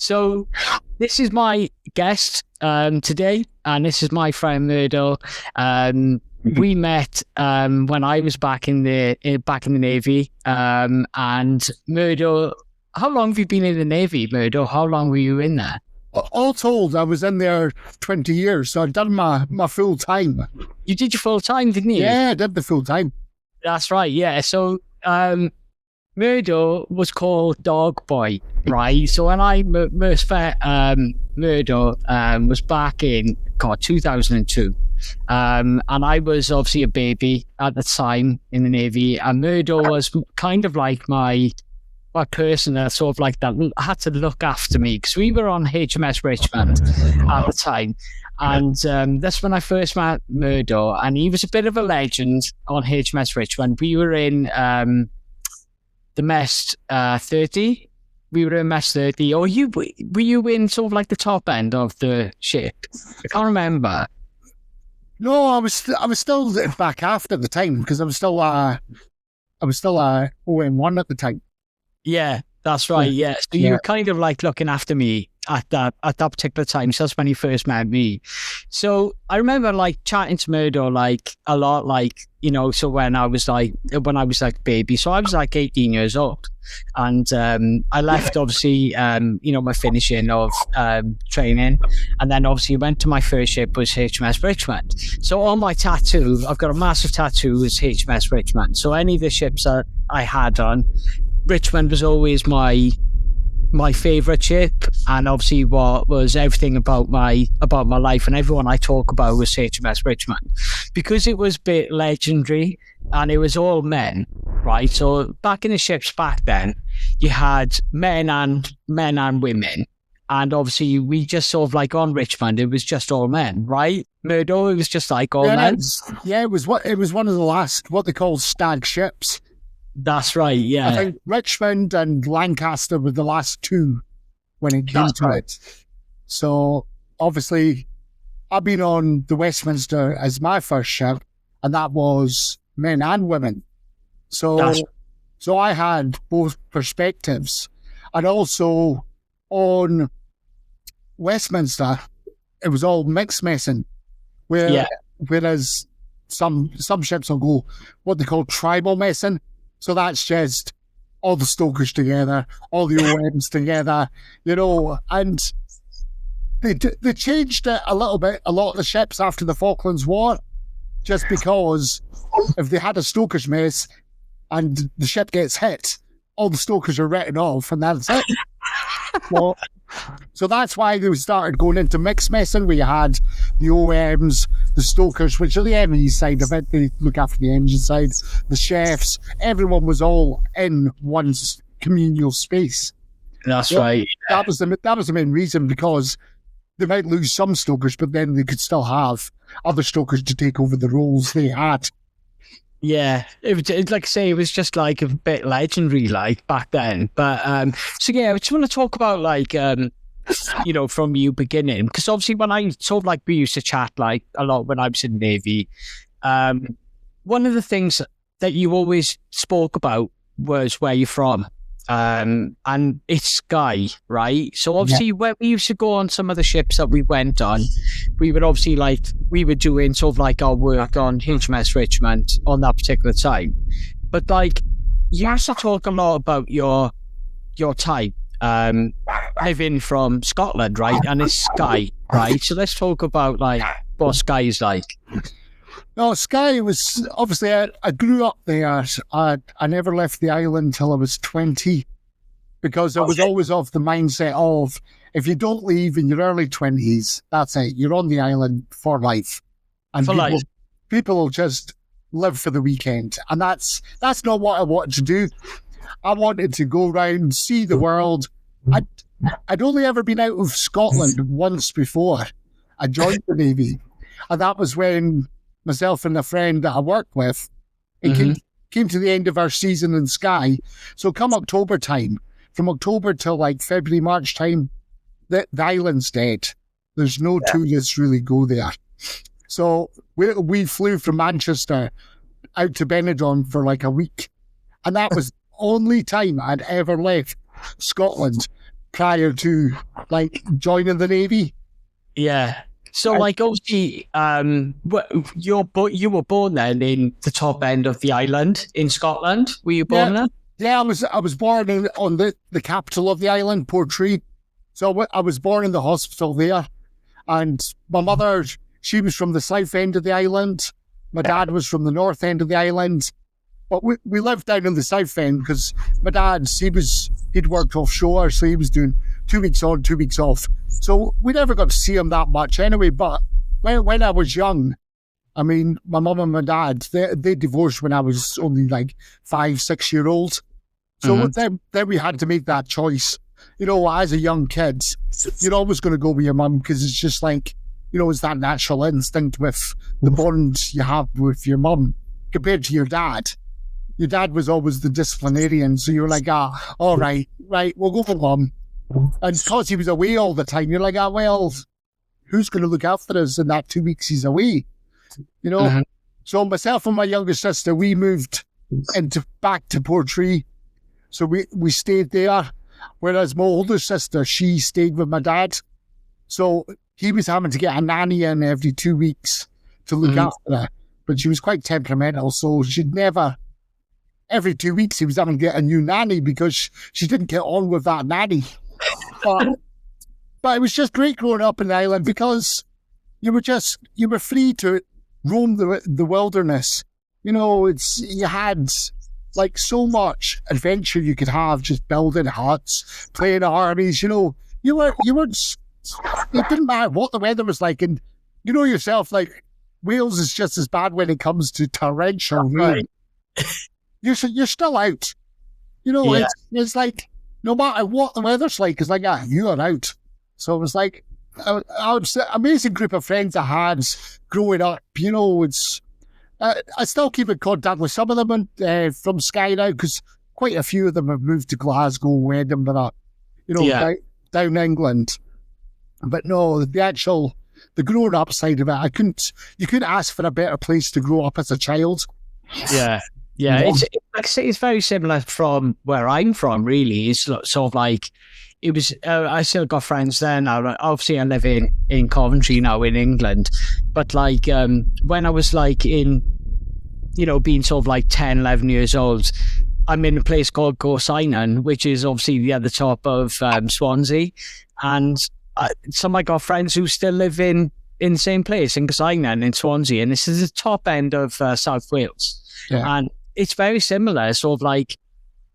So this is my guest today, and this is my friend Murdo. We met when I was back in the Navy. And Murdo, how long have you been in the Navy, Murdo? How long were you in there? All told, I was in there 20 years, so I'd done my full time. You did your full time, didn't you? Yeah, I did the full time. That's right, yeah. So Murdo was called Dog Boy, right? So when I first met Murdo was back in 2002. And I was obviously a baby at the time in the Navy, and Murdo was kind of like my person that sort of like that had to look after me, because we were on HMS Richmond at the time. And that's when I first met Murdo, and he was a bit of a legend on HMS Richmond. We were in the mess 30. We were in mess 30. Or were you in sort of like the top end of the ship? I can't remember. No, I was still back after the time, because I was still OM1 at the time. Yeah, that's right. Yeah, so you were kind of like looking after me at that particular time. So that's when you first met me. So I remember like chatting to Murdo like a lot, like, you know. So when I was like baby, so I was like 18 years old, and I left obviously my finishing of training, and then obviously went to my first ship was HMS Richmond. So on my tattoo, I've got a massive tattoo was HMS Richmond. So any of the ships that I had on, Richmond was always my favourite ship, and obviously what was everything about my life and everyone I talk about was HMS Richmond, because it was a bit legendary and it was all men, right? So back in the ships back then, you had men and women, and obviously we just sort of like on Richmond, it was just all men, right? Murdo, it was just like all men. It was one of the last what they call stag ships. That's right, yeah. I think Richmond and Lancaster were the last two when it came to it. So, obviously, I've been on the Westminster as my first ship, and that was men and women. So I had both perspectives. And also, on Westminster, it was all mixed messing, whereas some ships will go what they call tribal messing. So that's just all the stokers together, all the OMs together, you know, and they changed it a little bit, a lot of the ships after the Falklands War, just because if they had a stokers mess and the ship gets hit, all the stokers are written off and that's it. Well, so that's why they started going into mixed messing. We had the OMs, the stokers, which are the enemy side of it. They look after the engine side, the chefs. Everyone was all in one communal space. That's right. That was the main reason, because they might lose some stokers, but then they could still have other stokers to take over the roles they had. Yeah, it like I say, it was just like a bit legendary, like back then. But so yeah, I just want to talk about like from you beginning, because obviously when I sort of like we used to chat like a lot when I was in the Navy. One of the things that you always spoke about was where you're from. And it's Skye, right? So obviously when we used to go on some of the ships that we went on, we would obviously we were doing sort of like our work on HMS Richmond on that particular time. But like you used to talk a lot about your time living from Scotland, right? And it's Skye, right? So let's talk about like what Skye is like. No, Skye was obviously, I grew up there. I never left the island until I was 20, because I was always of the mindset of, if you don't leave in your early 20s, that's it. You're on the island for life. And people will just live for the weekend. And that's not what I wanted to do. I wanted to go around, see the world. I'd only ever been out of Scotland once before I joined the Navy. And that was when myself and a friend that I worked with, it came to the end of our season in Skye. So come October time, from October till like February, March time, the island's dead. There's no tourists really go there. So we flew from Manchester out to Benidorm for like a week. And that was the only time I'd ever left Scotland prior to like joining the Navy. Yeah. So, like, obviously, you were born then in the top end of the island in Scotland. Were you born there? Yeah, I was born on the capital of the island, Portree. So I was born in the hospital there. And my mother, she was from the south end of the island. My dad was from the north end of the island. But we lived down in the south end because my dad, he'd worked offshore, so he was doing 2 weeks on, 2 weeks off. So we never got to see him that much anyway. But when I was young, I mean, my mum and my dad, they divorced when I was only like 5, 6 year old. So then we had to make that choice. You know, as a young kid, you're always going to go with your mum because it's just like, you know, it's that natural instinct with the bond you have with your mum compared to your dad. Your dad was always the disciplinarian, so you're like, all right, we'll go for mum. And because he was away all the time, you're like, well, who's going to look after us in that 2 weeks he's away? You know? So myself and my younger sister, we moved back to Portree. So we stayed there, whereas my older sister, she stayed with my dad. So he was having to get a nanny in every 2 weeks to look after her. But she was quite temperamental, so she'd never... Every 2 weeks, he was having to get a new nanny because she didn't get on with that nanny. But it was just great growing up in the island because you were free to roam the wilderness. You know, you had like so much adventure you could have, just building huts, playing armies. You know, it didn't matter what the weather was like, and you know yourself, like Wales is just as bad when it comes to torrential rain. You're still out. You know, it's like, no matter what the weather's like, it's like, you are out. So it was like, amazing group of friends I had growing up. You know, I still keep in contact with some of them from Skye now, because quite a few of them have moved to Glasgow, Edinburgh, you know, down England. But no, the growing up side of it, you couldn't ask for a better place to grow up as a child. Yeah. Yeah, it's very similar from where I'm from, really. It's sort of like, it was, I still got friends there now. Obviously, I live in Coventry now in England. But like, when I was like in, you know, being sort of like 10, 11 years old, I'm in a place called Gorsinan, which is obviously the other top of Swansea. And some I got friends who still live in the same place, in Gorsinan, in Swansea. And this is the top end of South Wales. Yeah. And it's very similar, sort of like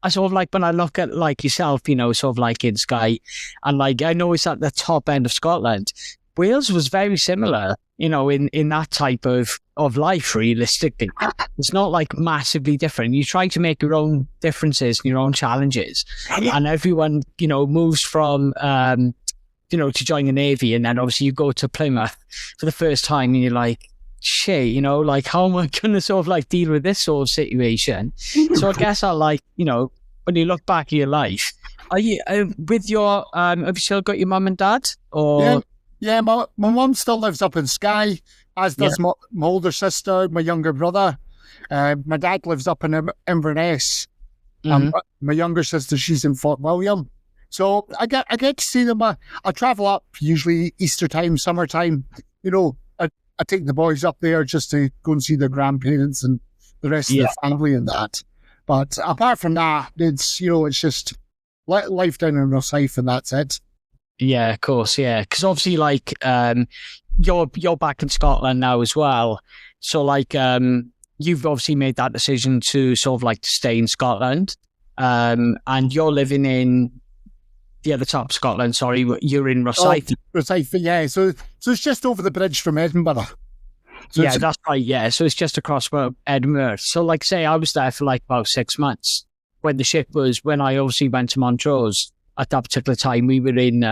when I look at like yourself, you know, sort of like in Skye, and like I know it's at the top end of Scotland. Wales was very similar, you know, in that type of life, realistically. It's not like massively different. You try to make your own differences and your own challenges. And everyone, you know, moves from, you know, to join the Navy. And then obviously you go to Plymouth for the first time and you're like, shit, you know, like how am I going to sort of like deal with this sort of situation? So I guess you know, when you look back at your life, are you with your, have you still got your mum and dad? Or Yeah, my mum still lives up in Skye, as does my older sister, my younger brother. My dad lives up in Inverness. My younger sister, she's in Fort William. So I get to see them. I travel up usually Easter time, summertime, you know. I take the boys up there just to go and see their grandparents and the rest of the family and that. But apart from that, it's, you know, it's just life down in Rosyth and that's it. Yeah, of course, yeah. Because obviously, like, you're back in Scotland now as well. So, like, you've obviously made that decision to sort of like to stay in Scotland. And you're living in the other top of Scotland, sorry, you're in Rosyth. Rosyth, yeah. So it's just over the bridge from Edinburgh. So yeah, that's right, yeah. So it's just across from Edinburgh. So like say I was there for like about 6 months when I obviously went to Montrose at that particular time. We were getting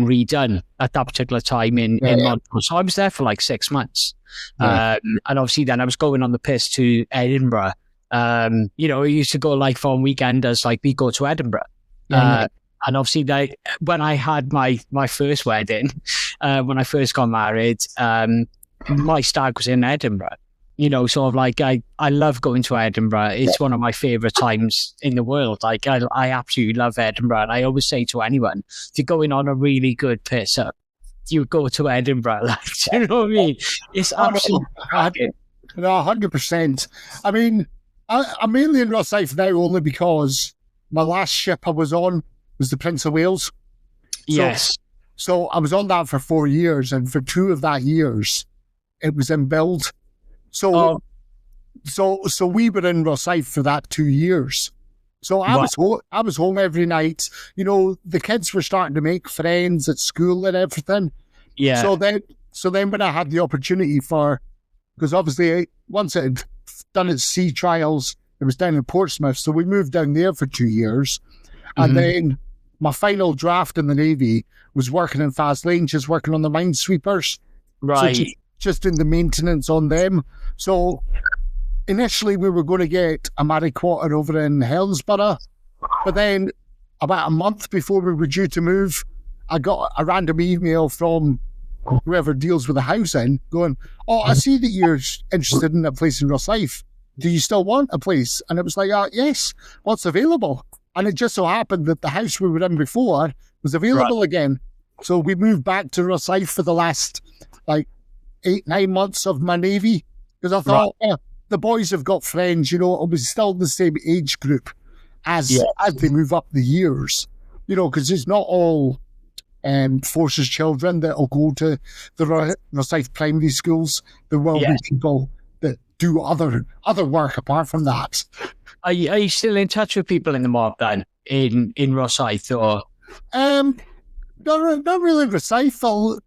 redone at that particular time in Montrose. So I was there for like 6 months. And obviously then I was going on the piss to Edinburgh. You know, I used to go like for weekenders, like we go to Edinburgh. And obviously, when I had my first wedding, when I first got married, my stag was in Edinburgh. sort of like I love going to Edinburgh. It's one of my favourite times in the world. Like I absolutely love Edinburgh. And I always say to anyone, if you're going on a really good piss up, you go to Edinburgh. Like, do you know what I mean? It's absolutely 100%. I mean, I'm mainly in Rosyth now only because my last ship I was on was the Prince of Wales. Yes. So I was on that for 4 years, and for 2 of that years, it was in build. So we were in Rosyth for that 2 years. So I was home every night. The kids were starting to make friends at school and everything. Yeah. So then when I had the opportunity because obviously once it had done its sea trials, it was down in Portsmouth. So we moved down there for 2 years. And then my final draft in the Navy was working in Faslane, just working on the minesweepers. Right. So just in the maintenance on them. So initially we were going to get a married quarter over in Helensburgh, but then about a month before we were due to move, I got a random email from whoever deals with the housing going, "Oh, I see that you're interested in a place in Rosyth. Do you still want a place?" And it was like, "Yes, what's available?" And it just so happened that the house we were in before was available again. So we moved back to Rosyth for the last 8-9 months of my Navy, because I thought, the boys have got friends, it was still the same age group as they move up the years, because it's not all Forces children that will go to the Rosyth primary schools. There will be people that do other work apart from that. Are you still in touch with people in the mob then, in Rosyth, or? Not really Rosyth.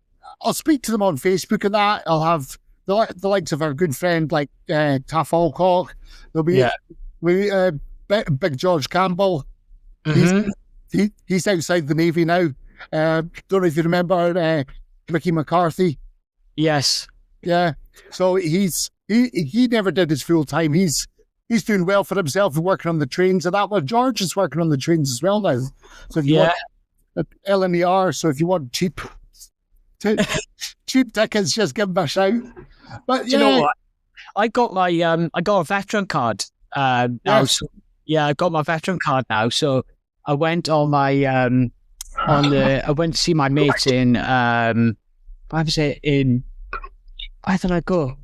I'll speak to them on Facebook and that. I'll have the likes of our good friend like Taff Alcock. There'll be Big George Campbell. He's outside the Navy now. Don't know if you remember Ricky McCarthy. Yes. Yeah. So he never did his full time. He's doing well for himself and working on the trains and that. Well, George is working on the trains as well now. So if you want LNER, so if you want cheap tickets, just give him a shout. But you know what? I got my I got a veteran card now. So, I got my veteran card now. So I went on my I went to see my mates in where did I go?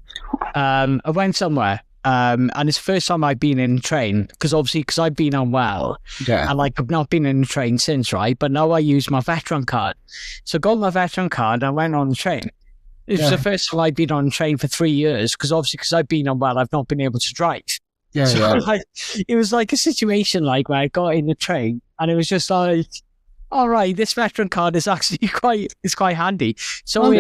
I went somewhere. And it's the first time I've been in a train, because I've been unwell, and I've not been in a train since, right? But now I use my veteran card. So I got my veteran card, I went on the train. It was the first time I've been on a train for 3 years, because I've been unwell, I've not been able to drive. It was like a situation where I got in the train, and it was just like, all right, this veteran card is actually quite handy. So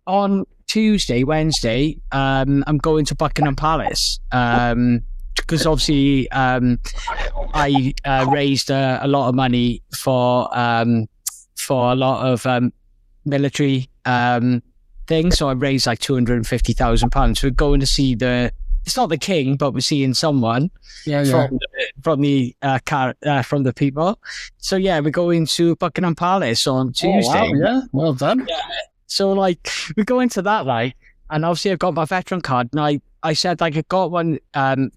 on Tuesday, Wednesday, I'm going to Buckingham Palace because obviously I raised a lot of money for a lot of military things. So I raised like £250,000. We're going to see it's not the king, but we're seeing someone from the people. So we're going to Buckingham Palace on Tuesday. Oh, wow, yeah, well done. Yeah. So we go into that and obviously I've got my veteran card, and I said I got one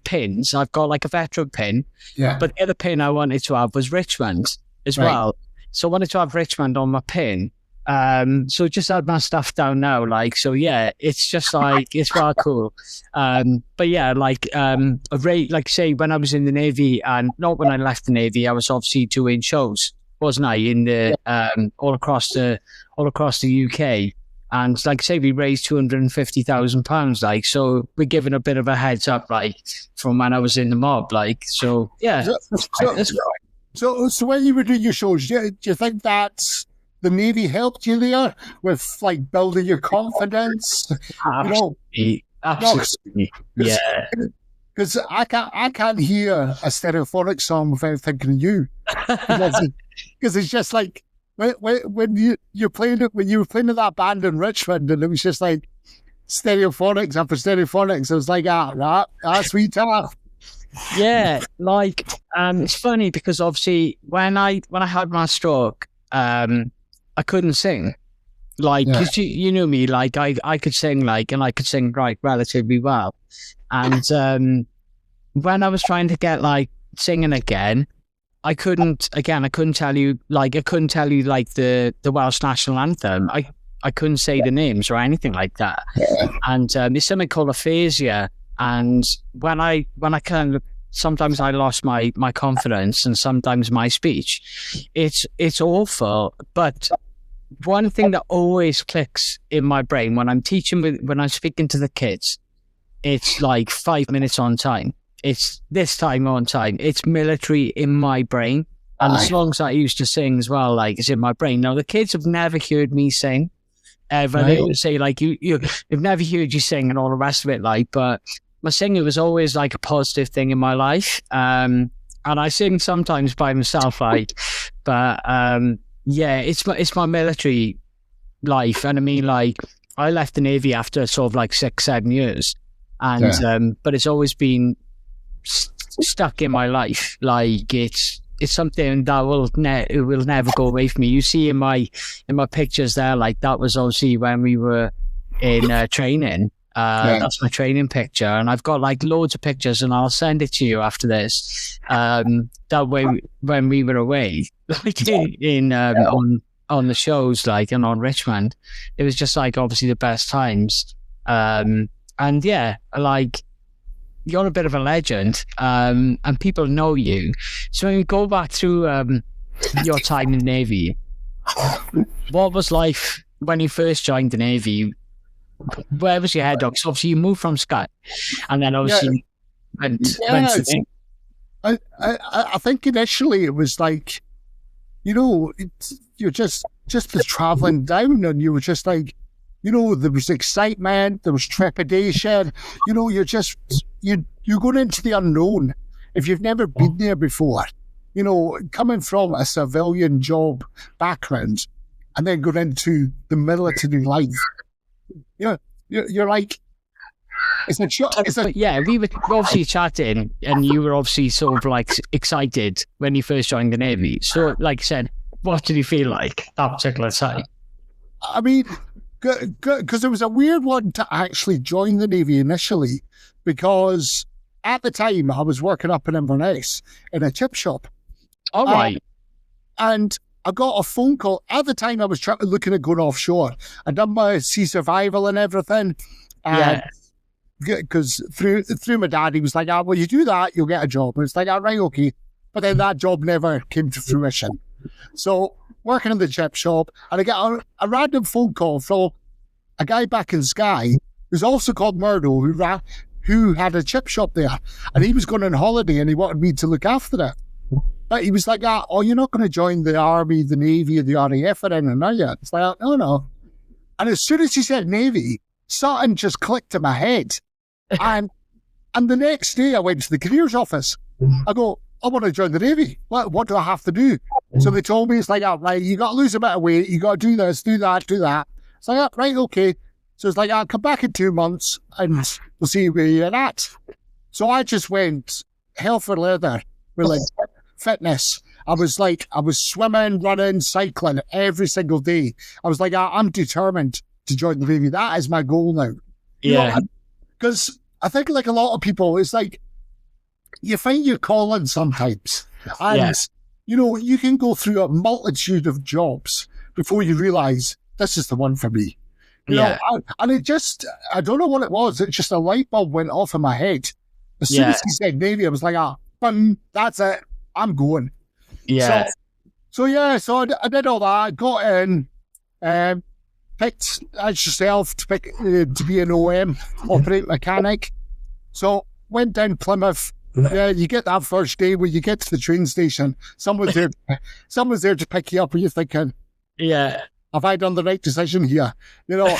pins. I've got like a veteran pin, but the other pin I wanted to have was Richmond as well. So I wanted to have Richmond on my pin. So just had my stuff down now, it's just it's rather cool. But say when I was in the Navy, and not when I left the Navy, I was obviously doing shows, wasn't I, in the all across the UK, and we raised £250,000, so we're giving a bit of a heads up, from when I was in the mob, so. So when you were doing your shows, do you think that the Navy helped you there with building your confidence? Absolutely. Yeah. Because I can't hear a Stereophonic song without thinking of you. Because it's just like when you were playing in that band in Richmond, and it was just like Stereophonics after Stereophonics. I was like, sweet talk. Yeah, it's funny because obviously when I had my stroke, I couldn't sing. Like, because you know me, like I could sing, like, and I could sing like relatively well. And when I was trying to get like singing again, I couldn't tell you like the Welsh national anthem. I couldn't say the names or anything like that. And there's something called aphasia. And when I kind of, sometimes I lost my confidence and sometimes my speech. It's awful. But one thing that always clicks in my brain when I'm teaching, when I'm speaking to the kids, it's like 5 minutes on time. It's this time on time. It's military in my brain. And the songs I used to sing as well, like, it's in my brain. Now, the kids have never heard me sing ever. Right. They would say, like, they've never heard you sing and all the rest of it, like, but my singing was always like a positive thing in my life. And I sing sometimes by myself, like, but yeah, it's my military life. And I mean, like, I left the Navy after sort of like 6-7 years. And but it's always been stuck in my life. Like, it's something that it will never go away from me. You see in my pictures there, like, that was obviously when we were in training. That's my training picture, and I've got like loads of pictures, and I'll send it to you after this. That way, when we were away, like in on the shows, like, and on Richmond, it was just like obviously the best times. And yeah, like, you're a bit of a legend, and people know you. So when we go back through your time in the Navy, what was life when you first joined the Navy? Where was your head on? So obviously you moved from Skye, and then obviously went to... I think initially it was like, you know, you're just traveling down, and you were just like, you know, there was excitement, there was trepidation, you know, you're going into the unknown. If you've never been there before, you know, coming from a civilian job background and then going into the military life, you know, you're like, yeah, we were obviously chatting, and you were obviously sort of like excited when you first joined the Navy. So, like I said, what did you feel like that particular time? I mean, because it was a weird one to actually join the Navy initially, because at the time I was working up in Inverness in a chip shop. All right. And I got a phone call. At the time I was looking at going offshore. I'd done my sea survival and everything. And because through my dad, he was like, well, you do that, you'll get a job. And it's like, right, okay. But then that job never came to fruition. So working in the chip shop, and I got a random phone call from a guy back in Skye who's also called Murdo, who had a chip shop there, and he was going on holiday and he wanted me to look after it. But he was like, oh, you're not going to join the Army, the Navy, or the RAF or anything, are you? It's like, no. And as soon as he said Navy, something just clicked in my head. And the next day I went to the careers office. I go, I want to join the Navy. What do I have to do? So they told me, it's like, right, you got to lose a bit of weight. You got to do this, do that, do that. It's like, right, okay. So it's like, I'll come back in 2 months and we'll see where you're at. So I just went hell for leather with like fitness. I was swimming, running, cycling every single day. I was like, I'm determined to join the Navy. That is my goal now. Yeah. Because I think, like a lot of people, it's like, you find your calling sometimes. And, you know, you can go through a multitude of jobs before you realise this is the one for me. You know, and it just, I don't know what it was. It just, a light bulb went off in my head. As soon as he said Navy, I was like, that's it. I'm going. Yeah. So I did all that. I got in, picked as yourself to be an OM, operate mechanic. So went down Plymouth. Yeah, you get that first day where you get to the train station. Someone's there to pick you up, and you're thinking, have I done the right decision here? You know,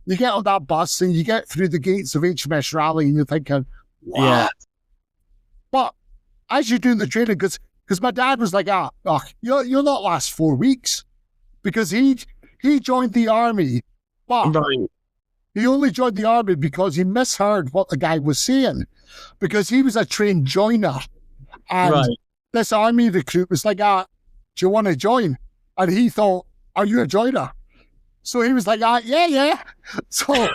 you get on that bus and you get through the gates of HMS Raleigh, and you're thinking, wow. Yeah. But as you're doing the training, because my dad was like, you'll not last 4 weeks, because he joined the army, but he only joined the army because he misheard what the guy was saying, because he was a trained joiner, and this army recruit was like, do you want to join? And he thought are you a joiner? So he was like, yeah. So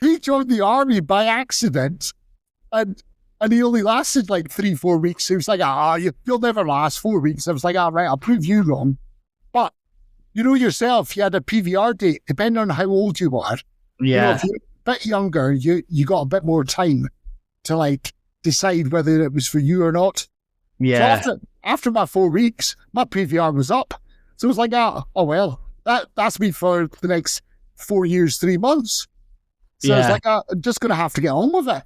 he joined the army by accident, and he only lasted like 3-4 weeks. He was like, you'll never last 4 weeks. I was like, right, I'll prove you wrong. But you know yourself, you had a PVR date, depending on how old you were. Yeah. If you're a bit younger, you got a bit more time to like decide whether it was for you or not. Yeah. So after my 4 weeks, my PVR was up. So it was like, oh well, that's me for the next 4 years, 3 months. So it's like, I'm just going to have to get on with it.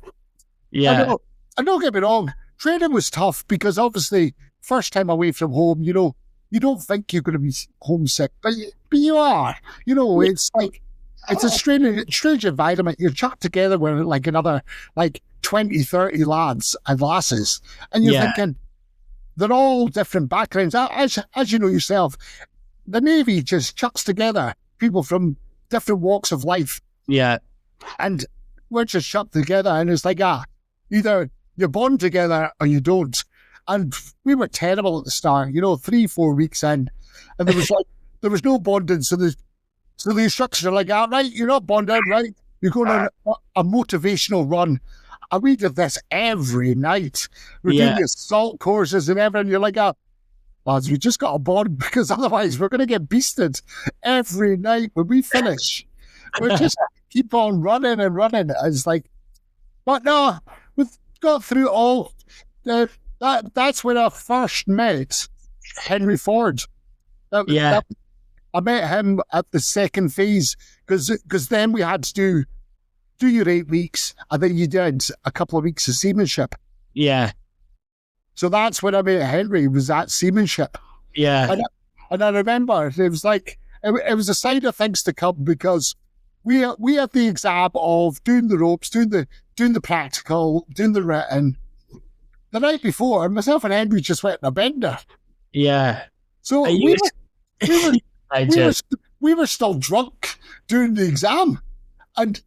Yeah. And don't get me wrong, training was tough because obviously, first time away from home, you don't think you're going to be homesick, but you are. It's like, it's a strange environment. You're chucked together with like another like 20, 30 lads and lasses, and you're thinking, they're all different backgrounds. As you know yourself, the Navy just chucks together people from different walks of life. Yeah. And we're just chucked together, and it's like, either you bond together or you don't. And we were terrible at the start, 3-4 weeks in, and there was no bonding. So the instructors are like, right, you're not bonded, right? You're going on a motivational run. And we did this every night. We're doing the assault courses and everything. You're like, lads, we just got to bond because otherwise we're going to get beasted every night when we finish. We just keep on running and running. It's like, but no, we've got through all. That's when I first met Henry Ford. I met him at the second phase because then we had to do your 8 weeks, and then you did a couple of weeks of seamanship. Yeah. So that's when I met Henry, was at seamanship. Yeah. And I remember it was like, it was a sign of things to come because we had the exam of doing the ropes, doing the practical, doing the written. The night before, myself and Henry just went on a bender. Yeah. So we were still drunk during the exam, and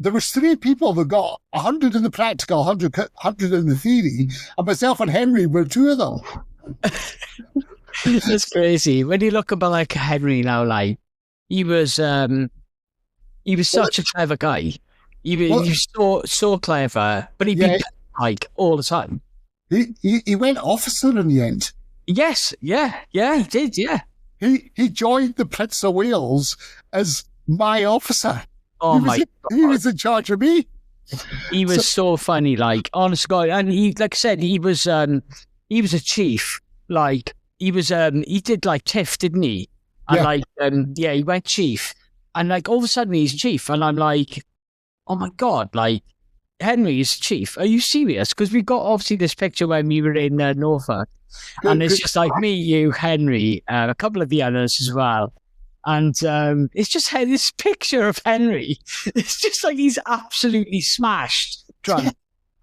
there was 3 people that got 100 in the practical, 100 in the theory, and myself and Henry were 2 of them. That's crazy. When you look about like Henry now, like he was such a clever guy. He was so clever, but he'd be like all the time. He went officer in the end. Yes, yeah, he did, yeah. He joined the Prince of Wales as my officer. Oh my God. He was in charge of me. He was so funny, like, honest God. And he, like I said, he was a chief. Like, he did like TIFF, didn't he? And he went chief. And like, all of a sudden he's chief. And I'm like, oh my God, like, Henry is chief. Are you serious? Because we got obviously this picture when we were in Norfolk. And it's just like me, you, Henry, a couple of the others as well. And it's just this picture of Henry. It's just like he's absolutely smashed drunk.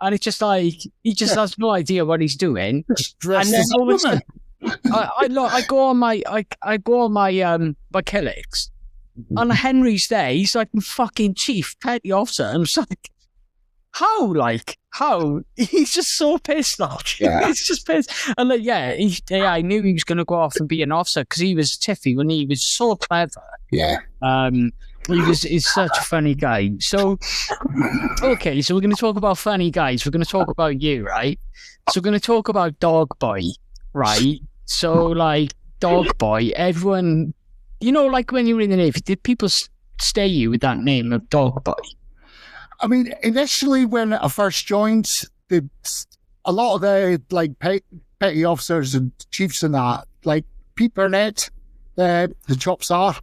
And it's just like, he just has no idea what he's doing. And then all of a sudden, I go on my Killix, and Henry's there. He's like fucking chief petty officer. And I'm just like, how? He's just so pissed off. Yeah. He's just pissed. And like, I knew he was going to go off and be an officer because he was tiffy when he was so clever. Yeah. He's such a funny guy. So, okay, so we're going to talk about funny guys. We're going to talk about you, right? So we're going to talk about Dog Boy, right? So, like, Dog Boy, everyone, like when you were in the Navy, did people stay you with that name of Dog Boy? I mean, initially when I first joined, a lot of the like petty officers and chiefs and that, like Pete Burnett, the chops are.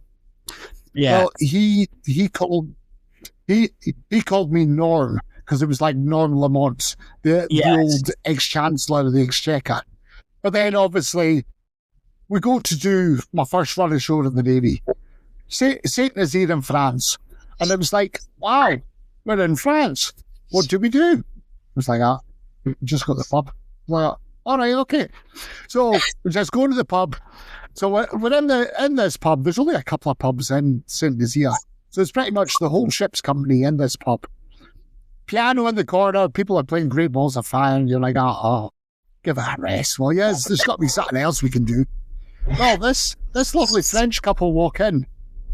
Yeah. Well, he called me Norm because it was like Norm Lamont, the old ex-chancellor of the Exchequer. But then obviously we go to do my first running show in the Navy, Saint Nazaire in France, and it was like, wow. We're in France. What do we do? It was like, we just got the pub. Like, all right, okay. So we just go to the pub. So we're in this pub. There's only a couple of pubs in Saint Nazaire. So it's pretty much the whole ship's company in this pub. Piano in the corner. People are playing Great Balls of Fire. And you're like, give it a rest. Well, yes, there's got to be something else we can do. Well, this lovely French couple walk in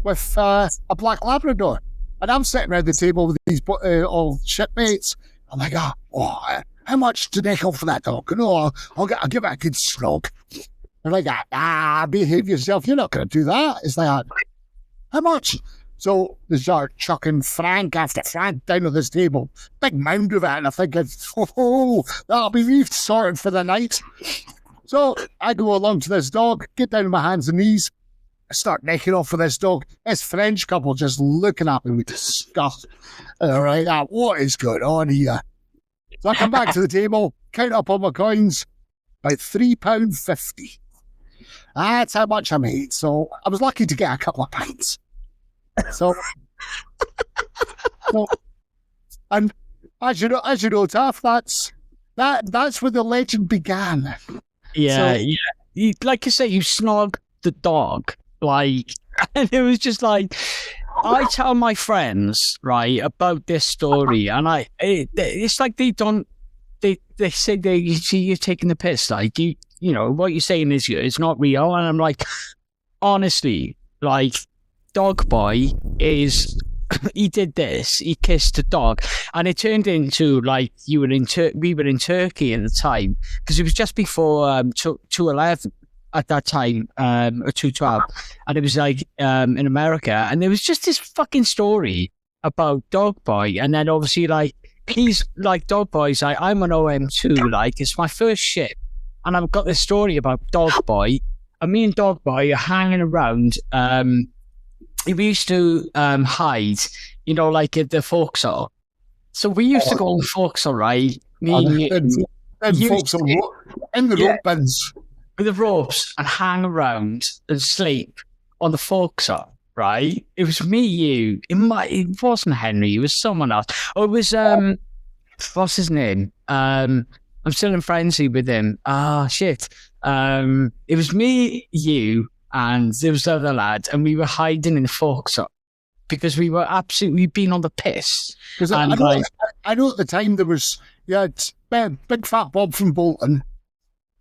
with a black Labrador, and I'm sitting around the table with these old shipmates. I'm like, how much to nickel for that dog? No, I'll give it a good slug. They're like, behave yourself. You're not going to do that. It's like, how much? So they start chucking franc after franc down on this table. Big mound of it. And I think, that'll be me sorted for the night. So I go along to this dog, get down on my hands and knees, start necking off for this dog. This French couple just looking at me with disgust. All right, what is going on here? So I come back to the table, count up all my coins, about £3.50. That's how much I made. So I was lucky to get a couple of pints. So and as you know, Taff, that's where the legend began. Yeah, like you say, you snog the dog, like, and it was just like, I tell my friends, right, about this story, and it's like they say you see you're taking the piss, like, you know, what you're saying is it's not real, and I'm like, honestly, like, Dog Boy he did this, he kissed a dog, and it turned into like we were in Turkey at the time, because it was just before 2/11 at that time, or 2/12, and it was like in America, and there was just this fucking story about Dog Boy, and then obviously like he's like Dog Boy's like, I'm an OM2, like it's my first ship, and I've got this story about Dog Boy, and me and Dog Boy are hanging around. We used to hide, you know, like at the forecastle. So we used to go on the forecastle, right? Forecastle in the rope bins. With the ropes, and hang around and sleep on the forecastle, right? It was me, you. It wasn't Henry, it was someone else. Oh, it was, what's his name? I'm still in frenzy with him. Shit. It was me, you, and there was the other lad, and we were hiding in the forecastle because we'd been on the piss. Because I know at the time you had Big Fat Bob from Bolton.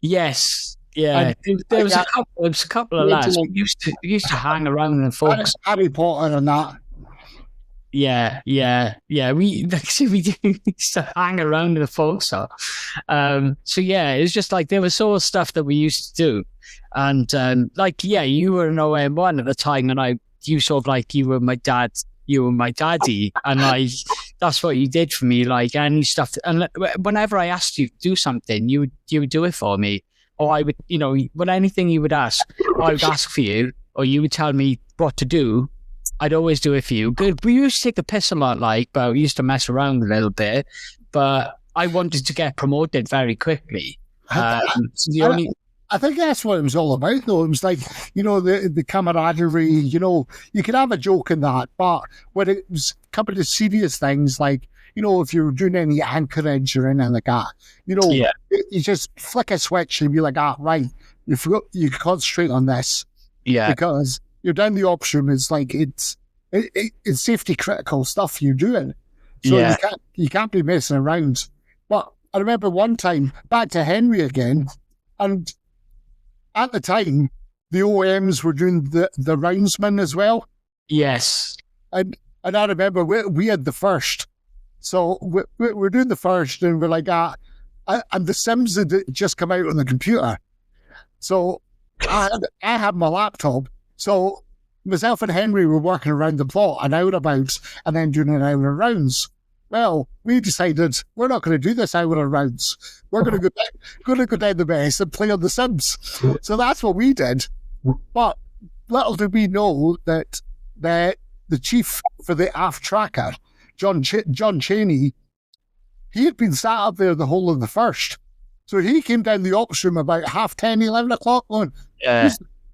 Yes, yeah. There was a couple of lads. We used to hang around in the forecastle. Harry Potter and that. Yeah. We used to hang around in the forecastle. So yeah, it was just like there was sort of stuff that we used to do. And you were an OM1 at the time, and you sort of like you were my dad, you were my daddy, and that's what you did for me. Like any stuff, and whenever I asked you to do something, you would do it for me, or I would, you know, anything you would ask, I would ask for you, or you would tell me what to do. I'd always do it for you. Good. We used to take the piss a lot, but we used to mess around a little bit. But I wanted to get promoted very quickly. I think that's what it was all about, though. It was like, you know, the camaraderie, you know, you could have a joke in that, but when it was coming to serious things, like, you know, if you were doing any anchorage or anything like that, you know, you just flick a switch and be like, right, you concentrate on this. Yeah. Because you're down the option, it's like, it's safety critical stuff you're doing. So you can't be messing around. But I remember one time, back to Henry again, and at the time, the OMs were doing the roundsman as well. Yes. And I remember we had the first. So we're doing the first, and we're like, and the Sims had just come out on the computer. So I had my laptop. So myself and Henry were working around the plot an hour about, and then doing an hour of rounds. Well, we decided we're not going to do this hour of rounds. We're going to go down the mess and play on the Sims. So that's what we did. But little did we know that the chief for the aft tracker, John Cheney, he had been sat up there the whole of the first. So he came down the ops room about 10:30, 11 o'clock going,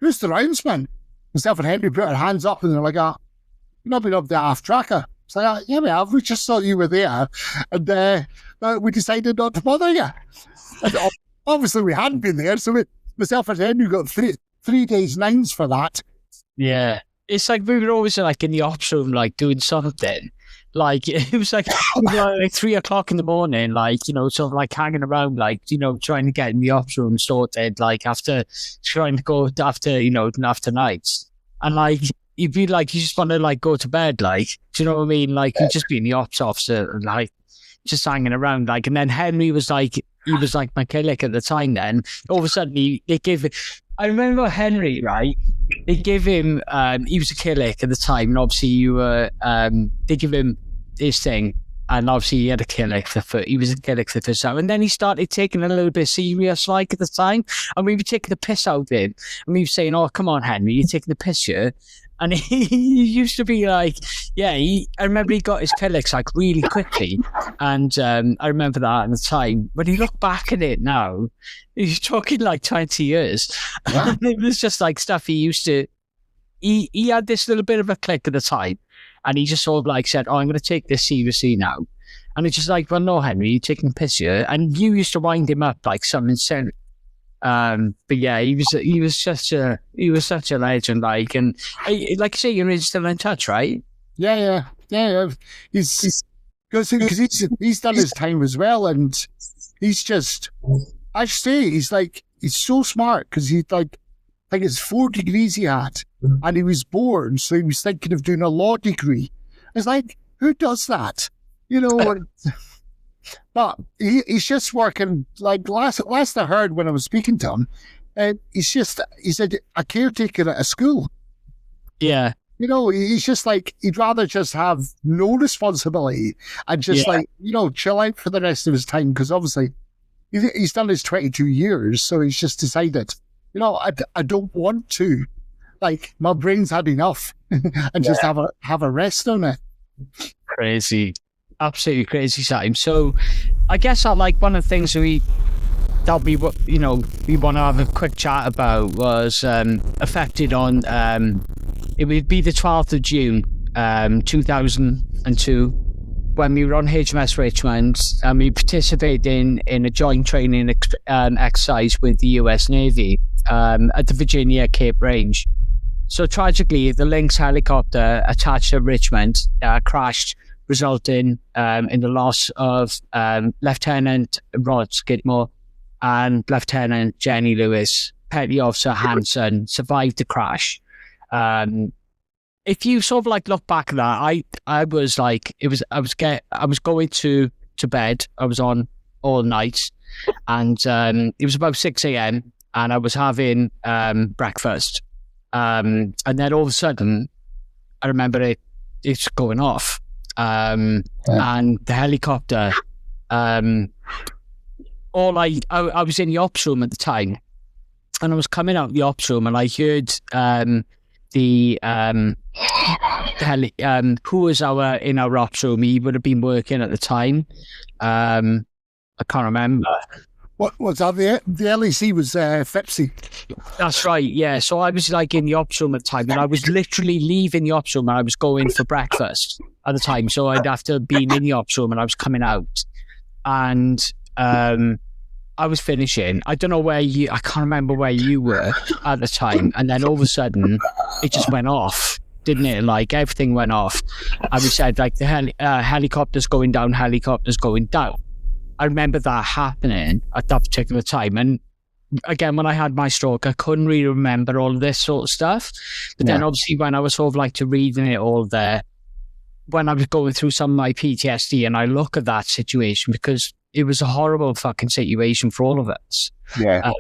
who's the roundsman? Myself and Henry put our hands up, and they're like, you've not been up the aft tracker. It's like, yeah, we have. We just thought you were there. And we decided not to bother you. And obviously, we hadn't been there. So myself and Henry got 3 days' 9s for that. Yeah. It's like we were always like in the ops room, like doing something. Like, it was like, like 3 o'clock in the morning, like, you know, sort of like hanging around, like, you know, trying to get in the ops room sorted, like after trying to go after, you know, after nights. And like, you'd be like, you just want to like go to bed, like, do you know what I mean? Like, you'd just be in the ops officer, like, just hanging around, like, and then Henry was like, he was like my killick at the time then. All of a sudden, they give, I remember Henry, right? They give him, he was a killick at the time, and obviously you were, they give him his thing, and obviously he had a killick he was a killick for the first time, and then he started taking it a little bit serious, like at the time, and we were taking the piss out of him, and we were saying, "Oh, come on, Henry, you're taking the piss here." And he used to be like, yeah, I remember he got his killicks like really quickly. And I remember that at the time. When you look back at it now, he's talking like 20 years. Yeah. It was just like stuff he used to, he had this little bit of a click at the time. And he just sort of like said, "Oh, I'm going to take this seriously now." And it's just like, "Well, no, Henry, you're taking piss here." And you used to wind him up like something insane. But yeah, he was such a legend, like, and like I say, you're still in touch, right? Yeah. He's because he's done his time as well, and he's just, I say, he's so smart, because he's like, I think it's 4 degrees he had, and he was bored, so he was thinking of doing a law degree. It's like, who does that? You know. But he's just working, like last I heard when I was speaking to him, he's a caretaker at a school. Yeah. You know, he's just like, he'd rather just have no responsibility and just like, you know, chill out for the rest of his time, because obviously he's done his 22 years, so he's just decided, you know, I don't want to, like, my brain's had enough and just have a rest on it. Crazy. Absolutely crazy time. So I guess like one of the things we want to have a quick chat about was affected on it would be the 12th of June 2002, when we were on HMS Richmond, and we participated in a joint training exercise with the US Navy at the Virginia Cape Range. So tragically, the Lynx helicopter attached to Richmond crashed, resulting in the loss of Lieutenant Rod Skidmore and Lieutenant Jenny Lewis. Petty Officer Hanson survived the crash. If you sort of like look back at that, I was like, I was going to bed. I was on all night, and it was about 6 a.m. and I was having breakfast, and then all of a sudden, I remember it's going off. And the helicopter, I was in the ops room at the time, and I was coming out of the ops room, and I heard who was in our ops room. He would have been working at the time. I can't remember. What was that? The LEC was Fepsi. That's right, yeah. So I was like in the ops room at the time, and I was literally leaving the ops room, and I was going for breakfast at the time. So I'd have to be in the ops room, and I was coming out, and I was finishing. I don't know I can't remember where you were at the time. And then all of a sudden, it just went off, didn't it? Like, everything went off. And we said, like, the helicopter's going down, helicopter's going down. I remember that happening at that particular time. And again, when I had my stroke, I couldn't really remember all of this sort of stuff. But then obviously when I was sort of like reading it all there, when I was going through some of my PTSD, and I look at that situation, because it was a horrible fucking situation for all of us. Yeah.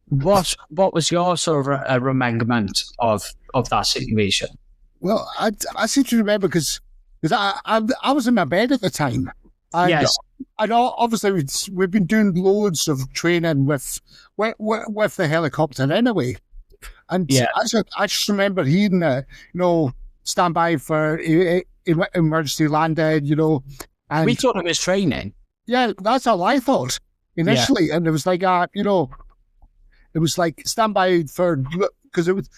What was your sort of remembrance of that situation? Well, I seem to remember because I was in my bed at the time. And yes. I know, obviously, we've been doing loads of training with the helicopter anyway. And I just remember hearing, stand by for emergency landing, And we thought it was training. Yeah, that's how I thought initially. Yeah. And it was like, it was like stand by for, because it was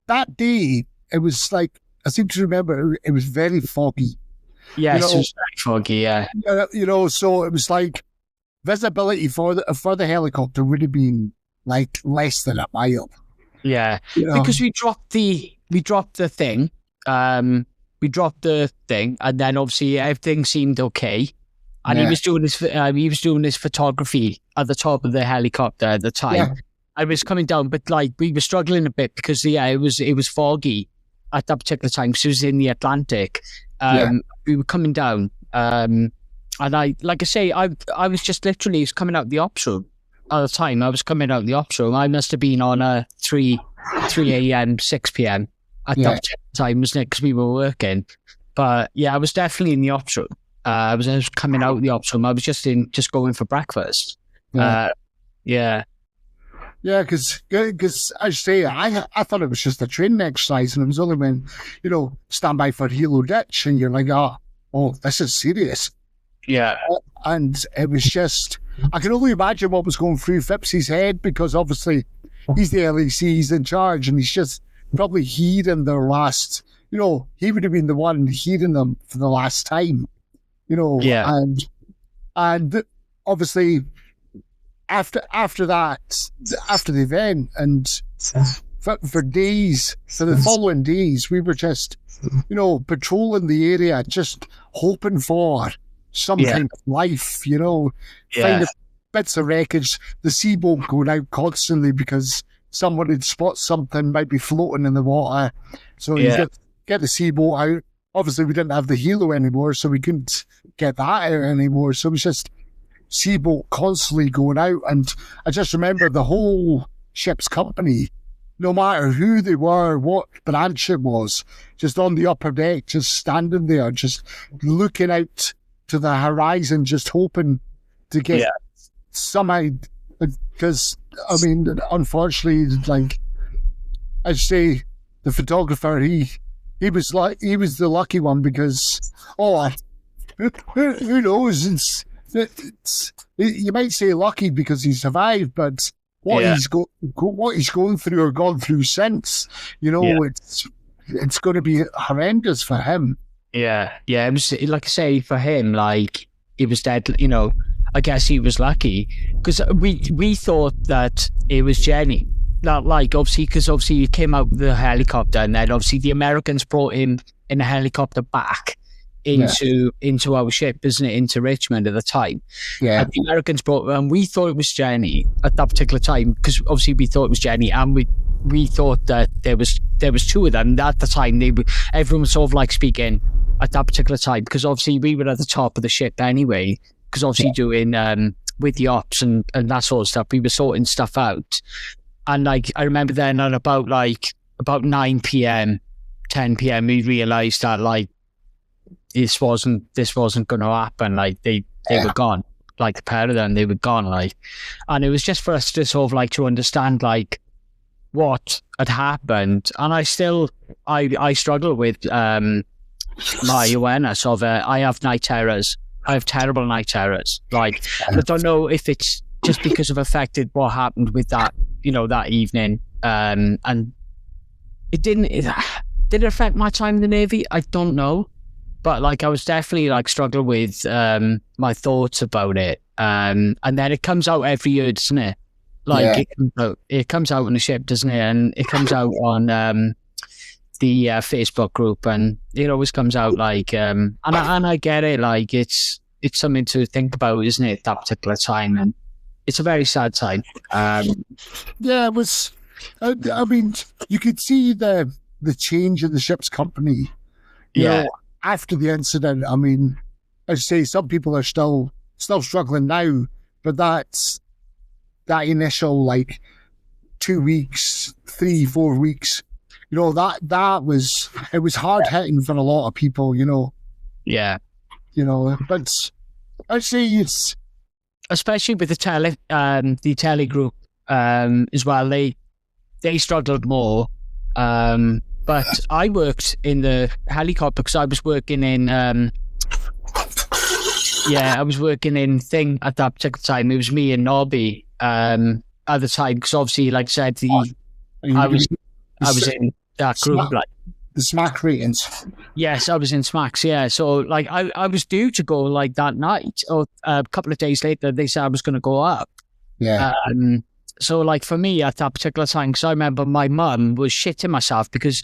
that day, it was like, I seem to remember it was very foggy. Yes, it was very foggy, yeah. So it was like visibility for the helicopter would have been like less than a mile. Yeah, because we dropped the thing, we dropped the thing, and then obviously everything seemed okay. And he was doing his photography at the top of the helicopter at the time. Yeah. I was coming down, but like we were struggling a bit because it was foggy at that particular time because it was in the Atlantic. We were coming down, and I was just literally coming out the ops room at the time. I was coming out the ops room. I must have been on a 3 a.m., 6 p.m. at that time, wasn't it? Because we were working. But yeah, I was definitely in the ops room. I was coming out of the ops room. I was just going for breakfast. Yeah, because I say, I thought it was just a training exercise, and it was only when, stand by for helo ditch, and you're like, oh, this is serious. Yeah. And it was just, I can only imagine what was going through Phipps's head, because obviously he's the LEC, he's in charge, and he's just probably hearing their last, he would have been the one hearing them for the last time, and obviously after the event, and for days, for the following days, we were just, patrolling the area, just hoping for some kind of life, finding bits of wreckage, the seaboat going out constantly because someone would spot something might be floating in the water. So you get the seaboat out. Obviously, we didn't have the helo anymore, so we couldn't get that out anymore. So it was just seaboat constantly going out. And I just remember the whole ship's company, no matter who they were, what branch it was, just on the upper deck, just standing there, just looking out to the horizon, just hoping to get somehow, because, I mean, unfortunately, like I say, the photographer, he was the lucky one, because, who knows, you might say lucky because he survived, but what he's going through or gone through since, it's going to be horrendous for him. Yeah. It was, like I say, for him, like, he was dead, I guess he was lucky, because we thought that it was Jenny. That, like, obviously, because obviously he came out with the helicopter, and then obviously the Americans brought him in a helicopter back into our ship, isn't it, into Richmond at the time. Yeah. And the Americans brought, and we thought it was Jenny at that particular time, because obviously we thought it was Jenny, and we thought that there was two of them at the time. Everyone was sort of like speaking at that particular time, because obviously we were at the top of the ship anyway, because obviously doing with the ops and that sort of stuff, we were sorting stuff out. And like I remember then at about 9 p.m, 10 p.m, we realised that like this wasn't going to happen. Like they were gone. Like the pair of them, they were gone. Like, and it was just for us to sort of like to understand like what had happened. And I struggle with my awareness of I have night terrors. I have terrible night terrors. Like, I don't know if it's just because of affected what happened with that, that evening. And did it affect my time in the Navy? I don't know. But like, I was definitely like struggling with my thoughts about it. And then it comes out every year, doesn't it? Like it comes out on the ship, doesn't it? And it comes out on the Facebook group, and it always comes out like and I get it, like it's something to think about, isn't it, that particular time? And it's a very sad time. It was. I mean, you could see the change in the ship's company. You know, after the incident. I mean, I'd say some people are still struggling now, but that initial like 2 weeks, 3-4 weeks, that was hard hitting for a lot of people, Yeah. But I'd say it's especially with the tele group as well. They struggled more. But I worked in the helicopter because I was working in Thing at that particular time. It was me and Nobby at the time, because obviously, like I said, I was in that group, like the SMAC ratings. Yes, I was in SMACs, yeah. So like I was due to go like that night, or a couple of days later they said I was going to go up. Yeah. So like for me at that particular time, because I remember my mum was shitting myself because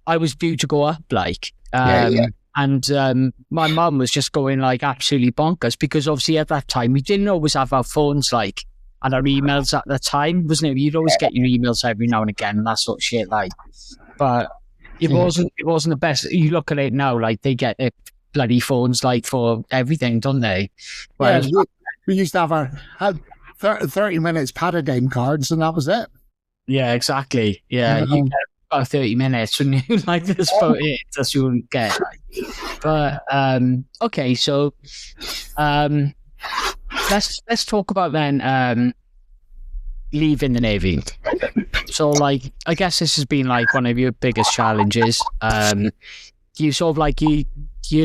I was due to go up, like, Yeah. and my mum was just going like absolutely bonkers because obviously at that time we didn't always have our phones, like, and our emails at the time, wasn't it? You'd always get your emails every now and again and that sort of shit, like, but it wasn't the best. You look at it now, like they get their bloody phones like for everything, don't they? Whereas we used to have our 30 minutes paradigm cards, and that was it. Yeah, exactly. Yeah, you get about 30 minutes when you like this photo, that's what you get. But okay, so let's talk about then leaving the Navy. So, like, I guess this has been like one of your biggest challenges. You sort of like you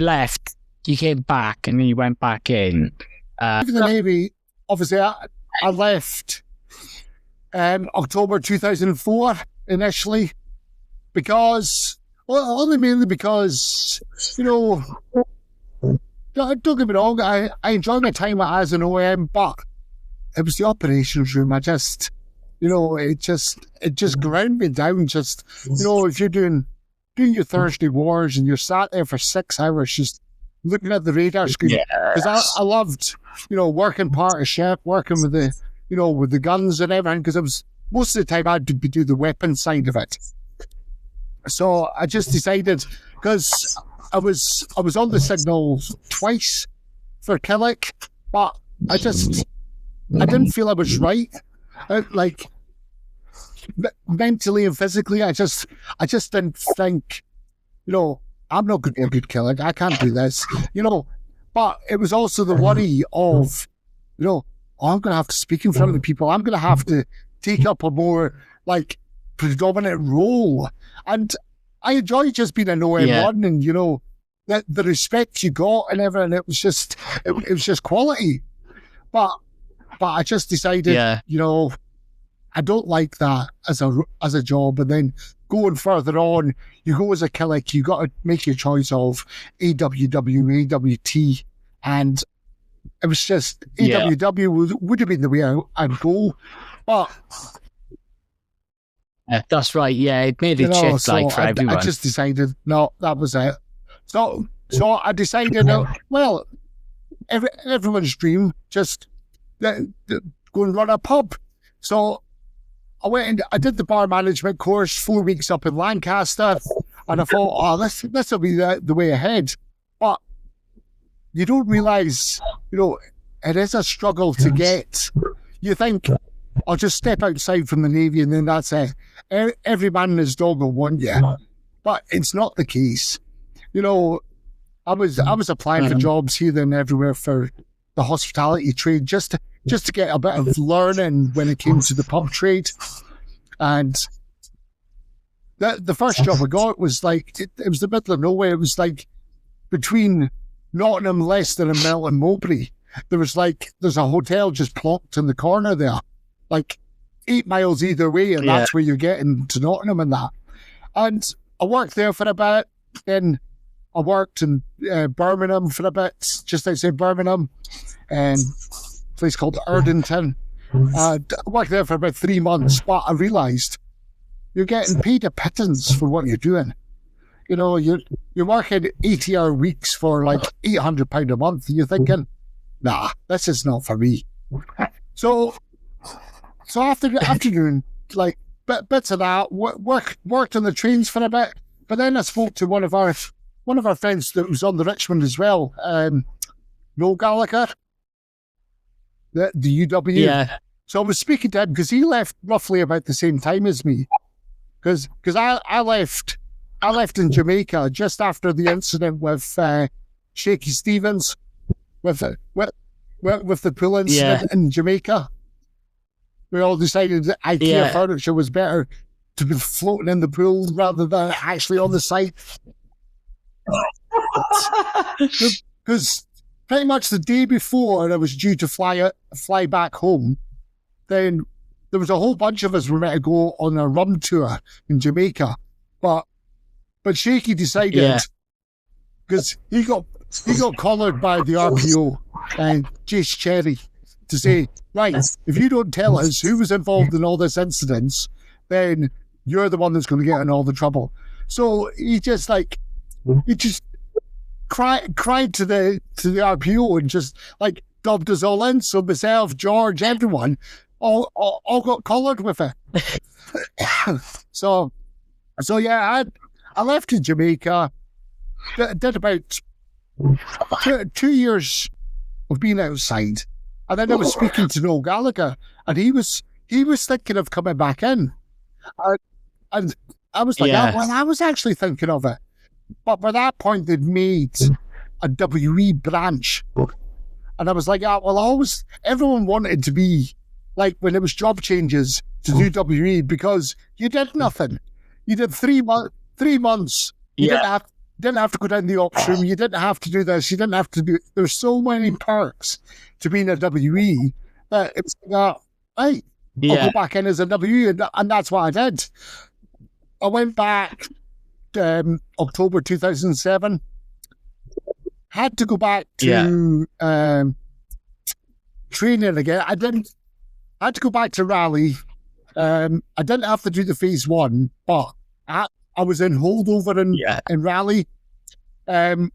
left, you came back, and then you went back in. The Navy, obviously, I left October 2004 initially because, well, only mainly because, you know, don't get me wrong, I enjoyed my time as an OM, but it was the operations room. I just, you know, it just ground me down. Just, you know, if you're doing your Thursday wars and you're sat there for 6 hours just looking at the radar screen, because I loved, you know, working part of ship, working with the, you know, with the guns and everything, because it was most of the time I'd do the weapon side of it. So I just decided, because I was on the signal twice for Ceilidh, but I didn't feel I was right. Like mentally and physically, I just didn't think, you know, I'm not going to be a good Ceilidh. I can't do this, you know. But it was also the worry of, you know, I'm going to have to speak in front of the people. I'm going to have to take up a more like predominant role. And I enjoy just being an OM1 and, you know, the respect you got and everything. It was just quality. But I just decided, you know, I don't like that as a job. And then going further on, you go as a Ceilidh, you got to make your choice of AWW, AWT, and it was just AWW would have been the way I'd go, but that's right. Yeah, it made it shit like for everyone. I just decided no, that was it. So I decided, well, everyone's dream just go and run a pub. So I went and I did the bar management course, 4 weeks up in Lancaster, and I thought, oh, this will be the way ahead. But you don't realise, you know, it is a struggle to get. You think, I'll just step outside from the Navy and then that's it. Every man and his dog will want you. But it's not the case. You know, I was applying for jobs here and everywhere for the hospitality trade just to get a bit of learning when it came to the pub trade. And the first job I got was like, it was the middle of nowhere. It was like between Nottingham, Leicester and Melton Mowbray. There's a hotel just plopped in the corner there, like 8 miles either way, and that's where you're getting to Nottingham and that. And I worked there for a bit, then I worked in Birmingham for a bit, just outside Birmingham, and a place called Erdington. I worked there for about 3 months, but I realised you're getting paid a pittance for what you're doing. You know, you're working 80-hour weeks for like £800 a month. You're thinking, nah, this is not for me. So after doing like bits of that, worked on the trains for a bit, but then I spoke to one of our friends that was on the Richmond as well, Noel Gallagher, the UW. Yeah. So I was speaking to him because he left roughly about the same time as me, because I left in Jamaica just after the incident with Shaky Stevens, with the pool incident in Jamaica. We all decided that IKEA furniture was better to be floating in the pool rather than actually on the site. Because pretty much the day before I was due to fly back home, then there was a whole bunch of us were meant to go on a rum tour in Jamaica, but Shaky decided, because he got collared by the RPO and Jace Cherry to say, right, if you don't tell us who was involved in all this incidents, then you're the one that's going to get in all the trouble. So he just cried to the RPO and just like dubbed us all in. So myself, George, everyone, all got collared with it. So yeah, I left to Jamaica. Did about 2 years of being outside, and then I was speaking to Noel Gallagher, and he was thinking of coming back in, and I was like, Yeah. oh, well, I was actually thinking of it, but by that point they'd made a WE branch, and I was like, well, everyone wanted to be like when it was job changes to do WE because you did nothing. You did 3 months. 3 months. You didn't have to go down the ops room. You didn't have to do this. You didn't have to do. There's so many perks to being a WE that it's like, right, I'll go back in as a WE, and that's what I did. I went back October 2007. Had to go back to training again. I had to go back to rally. I didn't have to do the phase 1, but I was in holdover in rally. And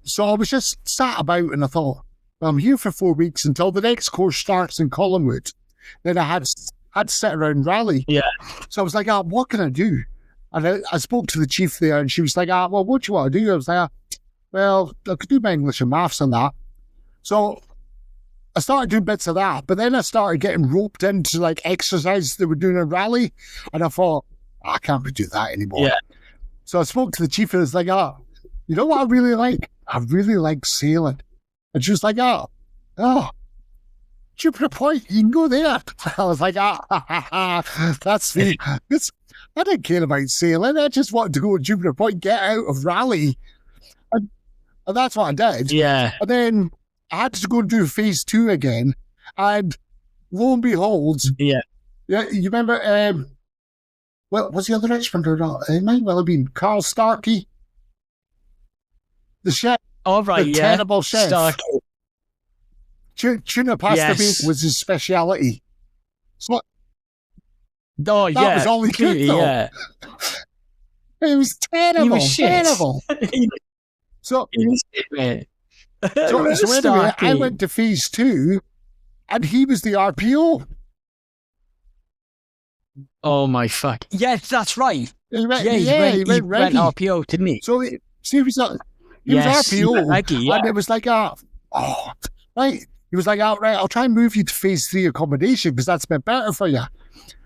so I was just sat about and I thought, well, I'm here for 4 weeks until the next course starts in Collingwood. Then I had to sit around rally. Yeah. So I was like, what can I do? And I spoke to the chief there and she was like, well, what do you want to do? I was like, well, I could do my English and maths and that. So I started doing bits of that, but then I started getting roped into like exercises they were doing in rally. And I thought, I can't be doing that anymore. Yeah. So I spoke to the chief and I was like, you know what I really like? I really like sailing. And she was like, Jupiter Point, you can go there. I was like, that's me. I didn't care about sailing. I just wanted to go to Jupiter Point, get out of rally. And that's what I did. Yeah. And then I had to go and do phase 2 again. And lo and behold, you remember, well, was the other Richmond or not? It might well have been Carl Starkey, the chef. Oh, right, the terrible chef. Starkey. Tuna pasta bake was his speciality. So that was all he could, though. Yeah. It was terrible. He was shit. Terrible. So anyway, I went to phase 2, and he was the RPO. Oh my fuck! Yes, that's right. He went went RPO, didn't he? So he was RPO, and it was like, right. He was like, right, I'll try and move you to phase 3 accommodation because that's a bit better for you. I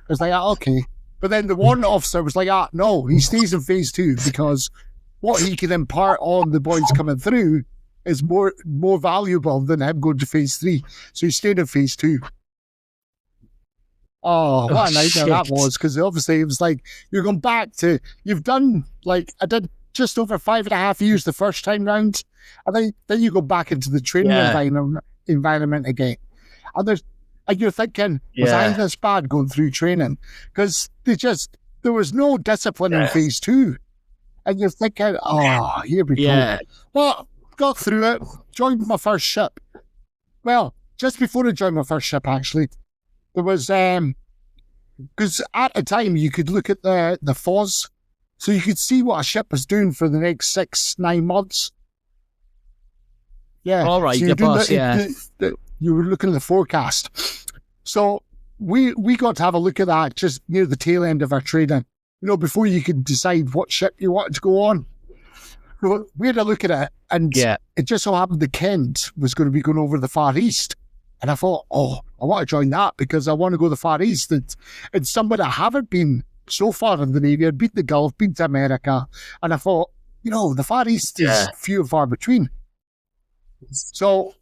was like, okay. But then the one officer was like, no, he stays in phase 2 because what he can impart on the boys coming through is more valuable than him going to phase 3. So he stayed in phase 2. Oh, what a nightmare that was, because obviously it was like, you're going back to, you've done, like, I did just over 5.5 years the first time round, and then you go back into the training environment again. And you're thinking, was I this bad going through training? Because there was no discipline in phase 2. And you're thinking, here we go. Well, got through it, joined my first ship. Well, just before I joined my first ship, actually, there was, because at the time you could look at the FOS, so you could see what a ship was doing for the next 6-9 months. Yeah. All right, so you were looking at the forecast. So we got to have a look at that just near the tail end of our training, before you could decide what ship you wanted to go on. So we had a look at it, and it just so happened the Kent was going to be going over the Far East. And I thought, I want to join that because I want to go to the Far East. And somewhere I haven't been so far in the Navy. I'd been to the Gulf, been to America. And I thought, the Far East is few and far between. So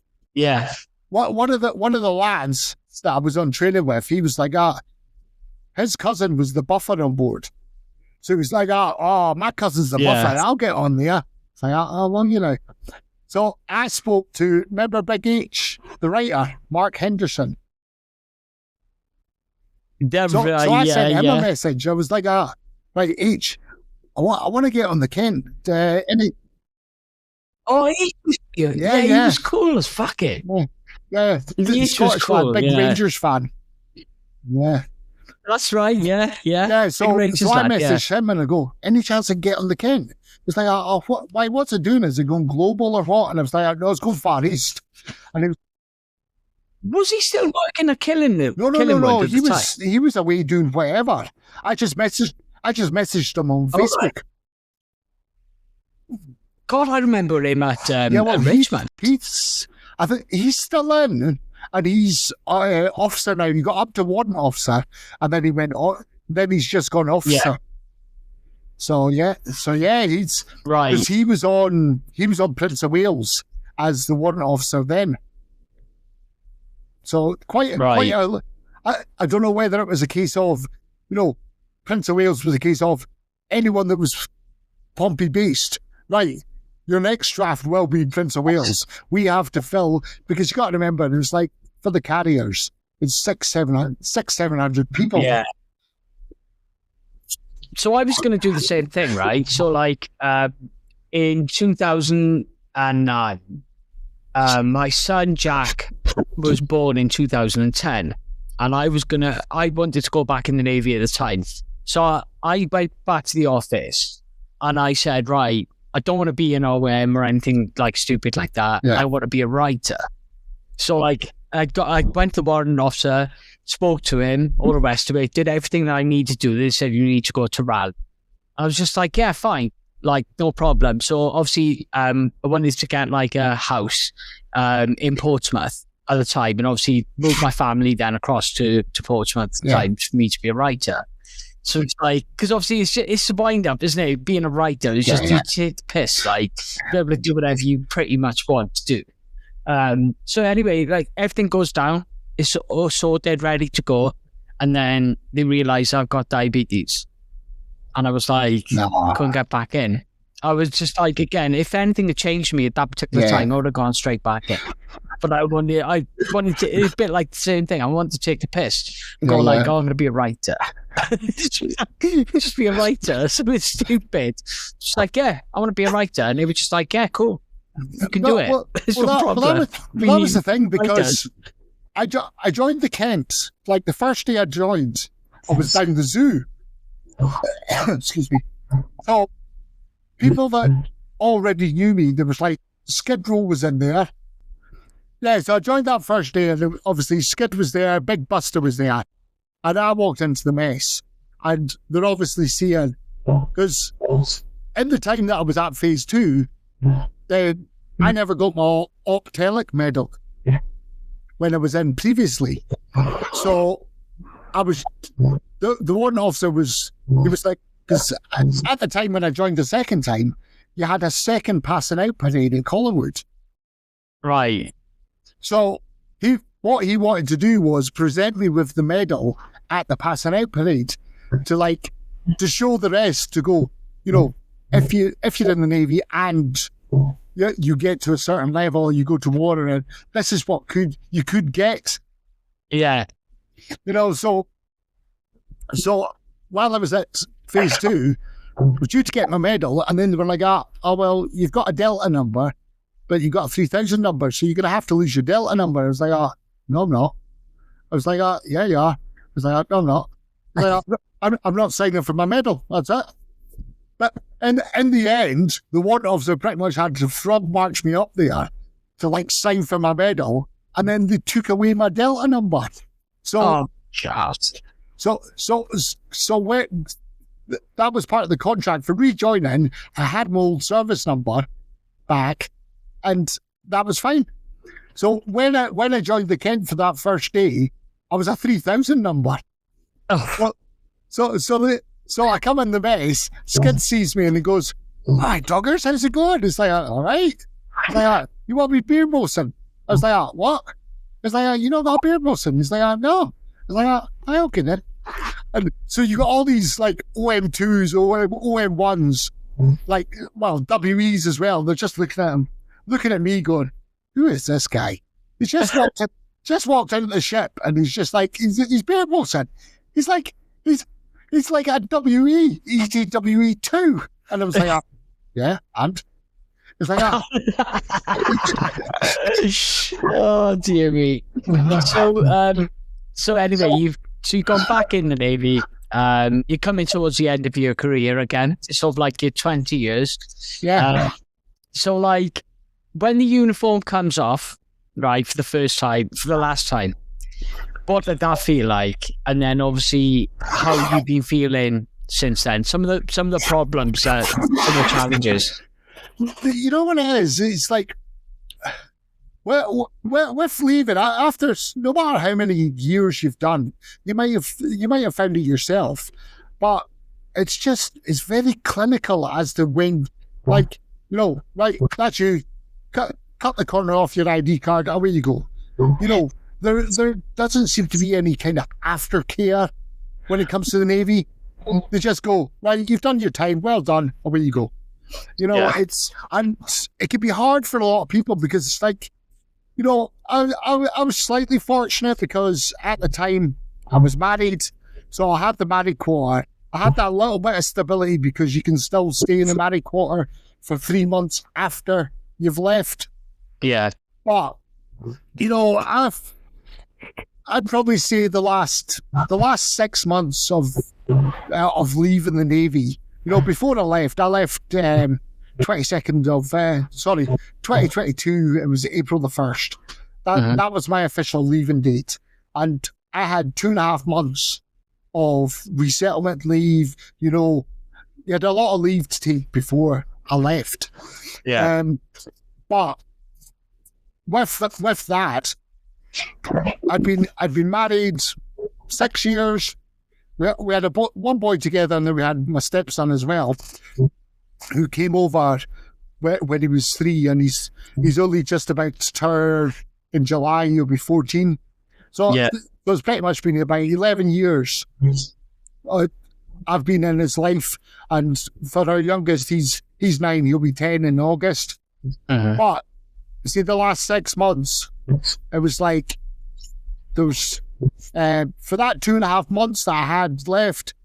one of the lads that I was on training with, he was like, his cousin was the buffer on board. So he was like, my cousin's the buffer. I'll get on there. It's like, well, So I spoke to, remember Big H, the writer, Mark Henderson. So I sent him a message. I was like, right, H, I want to get on the Kent. He was cool as fuck it. Yeah, He Scottish cool, fan, big Rangers fan. Yeah. That's right. Yeah. Yeah, so I lad, messaged him and I go, any chance I can get on the Kent? It's like, oh, what's it doing? Is it going global or what? And I was like, no, it's going Far East. And he was he still working at Killing? No. He was away doing whatever. I just messaged him on Facebook. God, I remember him at Richmond. I think he's still in, and he's officer now. He got up to warrant officer, and then he went on. Then he's just gone officer. Yeah. So he's right. Because he was on Prince of Wales as the warrant officer then. So I don't know whether it was a case of, Prince of Wales was a case of anyone that was Pompey based, right? Your next draft will be Prince of Wales. We have to fill, because you got to remember, it's like for the carriers, it's 700 people. Yeah. So I was going to do the same thing, right? So in 2009, my son Jack was born in 2010, and I wanted to go back in the Navy at the time. So I went back to the office and I said, right, I don't want to be an OM or anything stupid like that. Yeah. I want to be a writer. So I went to the warrant officer, spoke to him, all the rest of it, did everything that I needed to do. They said, you need to go to RAL. I was just like, yeah, fine. No problem. So obviously, I wanted to get a house in Portsmouth at the time, and obviously moved my family then across to Portsmouth at the time for me to be a writer. So it's because obviously it's a wind up, isn't it? Being a writer is just you take the piss, be able to do whatever you pretty much want to do. So anyway, everything goes down. It's all sorted, ready to go, and then they realise I've got diabetes, and I was couldn't get back in. I was just again, if anything had changed me at that particular time, I would have gone straight back in. But I wanted to, it's a bit like the same thing. I wanted to take the piss. Go I'm going to be a writer. Just be a writer. Something stupid. Just I want to be a writer. And they were just yeah, cool. You can do it. That was the thing, because I joined the Kent. The first day I joined, I was down the zoo. Excuse me. So people that already knew me, there was Skid Row was in there. Yeah, so I joined that first day, and obviously Skid was there, Big Buster was there, and I walked into the mess, and they're obviously seeing, because in the time that I was at phase 2, I never got my Optelic medal when I was in previously. So I was, the one officer was, he was because at the time when I joined the second time, you had a second passing out parade in Collingwood. Right. So what he wanted to do was present me with the medal at the passing out parade to show the rest, to go, if you're in the Navy and you get to a certain level, you go to war, and this is what you could get. Yeah. So while I was at phase 2, I was due to get my medal, and then they were oh well, you've got a Delta number, but you've got a 3000 number, so you're going to have to lose your Delta number. I was no, I'm not. I was yeah, you are. I was no, I'm not. I was I'm not signing for my medal. That's it. But in the end, the warrant officer pretty much had to frog march me up there to sign for my medal, and then they took away my Delta number. So, so where, that was part of the contract for rejoining. I had my old service number back, and that was fine. So when I joined the Kent for that first day, I was a 3000 number. Oh. Well, so I come in the mess, Skid sees me and he goes, "Hi, doggers, how's it going?" It's all right. He's "You want me beer bosun?" I was "What?" He's "You know about beer bosun?" He's "No." I was "Okay then." And so you got all these OM2s, OM1s, WEs as well. They're just looking at me going, "Who is this guy?" He just walked out of the ship, and he's just he's beer bosun. He's like a WE, ETWE2. And I was yeah, and? It's oh, dear me. So anyway, So you've gone back in the Navy. You're coming towards the end of your career again. It's sort of like your 20 years. Yeah. So like when the uniform comes off, right, for the first time, for the last time, what did that feel like? And then obviously how you've been feeling since then. Some of the problems, some of the challenges. You know what it is? It's like, well, with leaving, after no matter how many years you've done, you might have found it yourself, but it's very clinical as to when, like, right, that's you, cut the corner off your ID card, away you go. There doesn't seem to be any kind of aftercare when it comes to the Navy. They just go, right, you've done your time, well done, away you go. And it can be hard for a lot of people because it's like, I was slightly fortunate because at the time I was married, so I had the married quarter. I had that little bit of stability because you can still stay in the married quarter for 3 months after you've left. Yeah. But, I'd probably say the last 6 months of leaving the Navy. Before I left 22nd of 2022. It was April the 1st. That was my official leaving date, and I had 2.5 months of resettlement leave. You had a lot of leave to take before I left. Yeah. But with that, I'd been married 6 years. We had one boy together, and then we had my stepson as well, who came over when he was 3, and he's only just about to turn, in July he'll be 14. So there's pretty much been about 11 years I've been in his life, and for our youngest, he's 9, he'll be 10 in August. But you see, the last 6 months, it was like there was for that 2.5 months that I had left.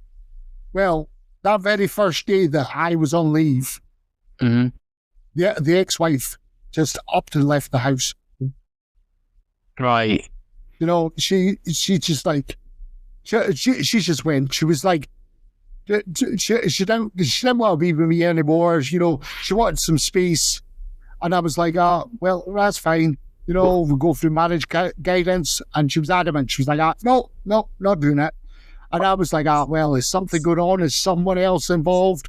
Well, that very first day that I was on leave, the ex-wife just upped and left the house. Right. She just like she just went. She was like, she didn't want to be with me anymore. She wanted some space, and I was like, well, that's fine. We'll go through marriage guidance, and she was adamant. She was like, no, not doing it. And I was like, well, is something going on? Is someone else involved?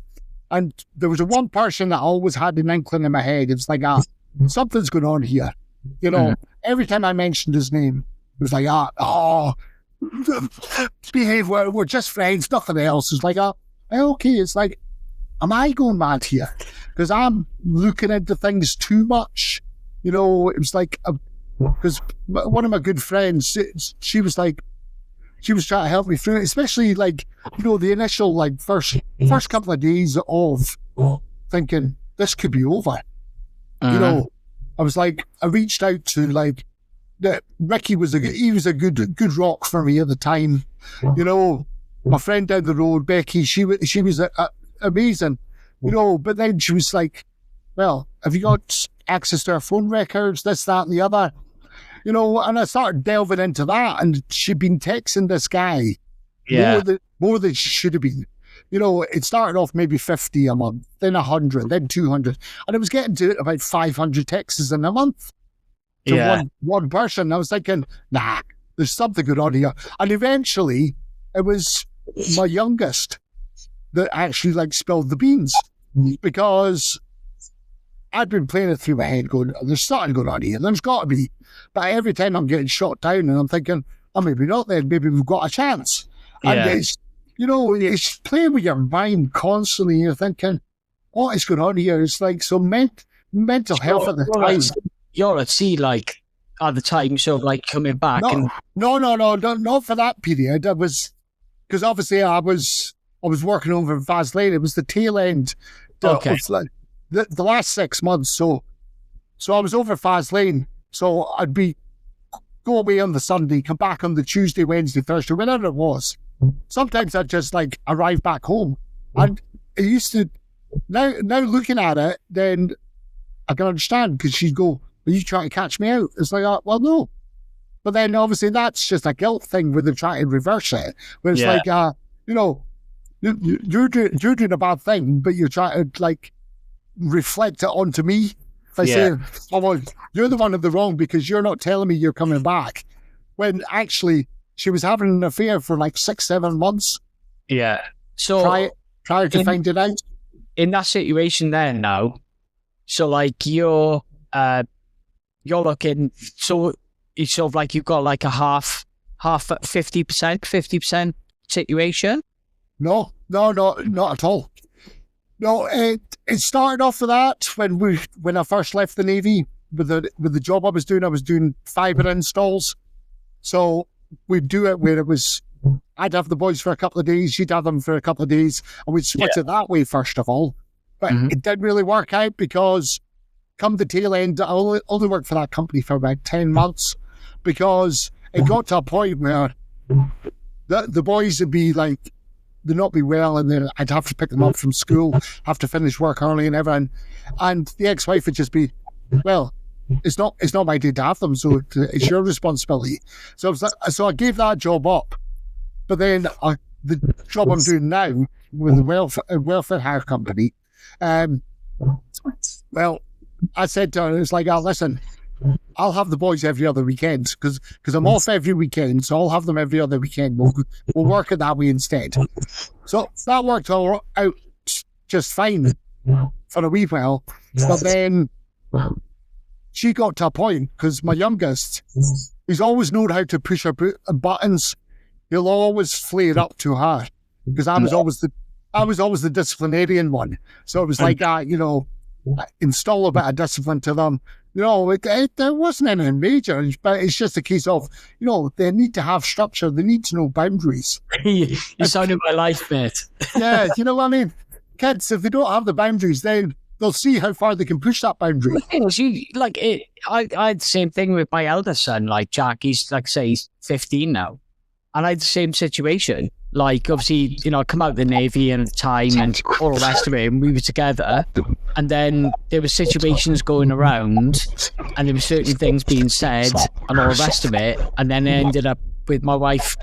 And there was one person that always had an inkling in my head. It's like, something's going on here. Every time I mentioned his name, it was like, behave, we're just friends, nothing else. It's like, okay. It's like, am I going mad here? Because I'm looking into things too much. It was like, because one of my good friends, she was trying to help me through it, especially like, the initial like first couple of days of thinking this could be over. I was like, I reached out to like, Ricky was a good rock for me at the time. My friend down the road, Becky, she was amazing. But then she was like, well, have you got access to her phone records, this, that, and the other? And I started delving into that, and she'd been texting this guy more than she should have been. It started off maybe 50 a month, then 100, then 200, and it was getting to about 500 texts in a month to one person. I was thinking, nah, there's something going on here. And eventually, it was my youngest that actually like spilled the beans, because I'd been playing it through my head going, there's something going on here, there's got to be. But every time I'm getting shot down and I'm thinking, maybe not then, maybe we've got a chance. And it's, it's playing with your mind constantly. You're thinking, what is going on here? It's like, so mental health at the time. You're at sea, like, at the time, sort of like coming back. No, not for that period. I was, because obviously I was working over in Vaslane. It was the tail end. Okay. The last 6 months, so I was over Vaslane, so I'd go away on the Sunday, come back on the Tuesday, Wednesday, Thursday, whenever it was. Sometimes I'd just like arrive back home, and it used to. Now looking at it, then I can understand, because she'd go, "Are you trying to catch me out?" It's like, well, no, But then obviously that's just a guilt thing with them trying to reverse it. Where it's like, you know, you're doing a bad thing, but you're trying to like reflect it onto me by saying, oh, well, you're the one in the wrong because you're not telling me you're coming back. When actually she was having an affair for like 6-7 months. Yeah. So try to find it out. In that situation there now, so like you're looking, so it's sort of like you've got like a half 50% situation. No, not at all. No, it started off with that when I first left the Navy with the job I was doing fibre installs. So we'd do it where it was, I'd have the boys for a couple of days, she'd have them for a couple of days, and we'd split it that way first of all. But it didn't really work out because come the tail end, I only worked for that company for about 10 months because it got to a point where the boys would be like, they'd not be well, and then I'd have to pick them up from school, have to finish work early and everything. And the ex-wife would just be, well, it's not my day to have them, so it's your responsibility. So I gave that job up. But then the job I'm doing now with the welfare hire company, well, I said to her, it's like, oh, listen, I'll have the boys every other weekend because I'm off every weekend, so I'll have them every other weekend. We'll work it that way instead. So that worked all out just fine for a wee while. But then she got to a point because my youngest, he's always known how to push her buttons. He'll always flare up too hard because I was always the disciplinarian one. So it was like that, you know, install a bit of discipline to them. You know, there wasn't anything major, but it's just a case of, you know, they need to have structure. They need to know boundaries. You sounded my life, mate. Yeah, you know what I mean? Kids, if they don't have the boundaries, then they'll see how far they can push that boundary. I had the same thing with my eldest son, like Jack. He's like, say, he's 15 now. And I had the same situation. Like, obviously, you know, I come out of the Navy and the time and all the rest of it, and we were together. And then there were situations going around, and there were certain things being said and all the rest of it. And then I ended up with my wife,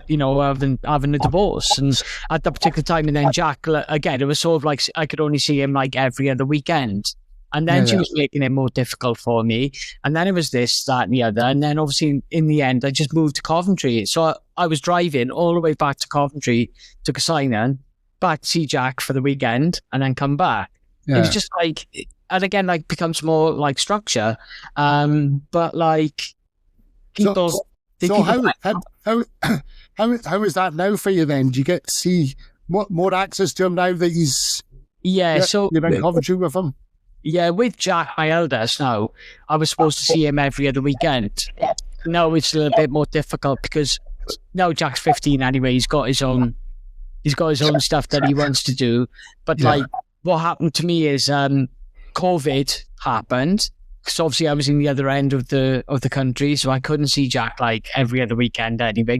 you know, having a divorce. And at that particular time, and then Jack, again, it was sort of like I could only see him like every other weekend. And then she was making it more difficult for me. And then it was this, that, and the other. And then obviously in the end, I just moved to Coventry. So I was driving all the way back to Coventry, to Ceilidh, back to see Jack for the weekend, and then come back. Yeah. It was just like, and again, like becomes more like structure. But like people. So how is that now for you then? Do you get to see more access to him now that he's you're in Coventry with him? Yeah, with Jack, my eldest now, I was supposed to see him every other weekend. Now it's a little bit more difficult because now Jack's 15 anyway. He's got his own stuff that he wants to do. But like, what happened to me is COVID happened. Because obviously I was in the other end of the country, so I couldn't see Jack like every other weekend anyway.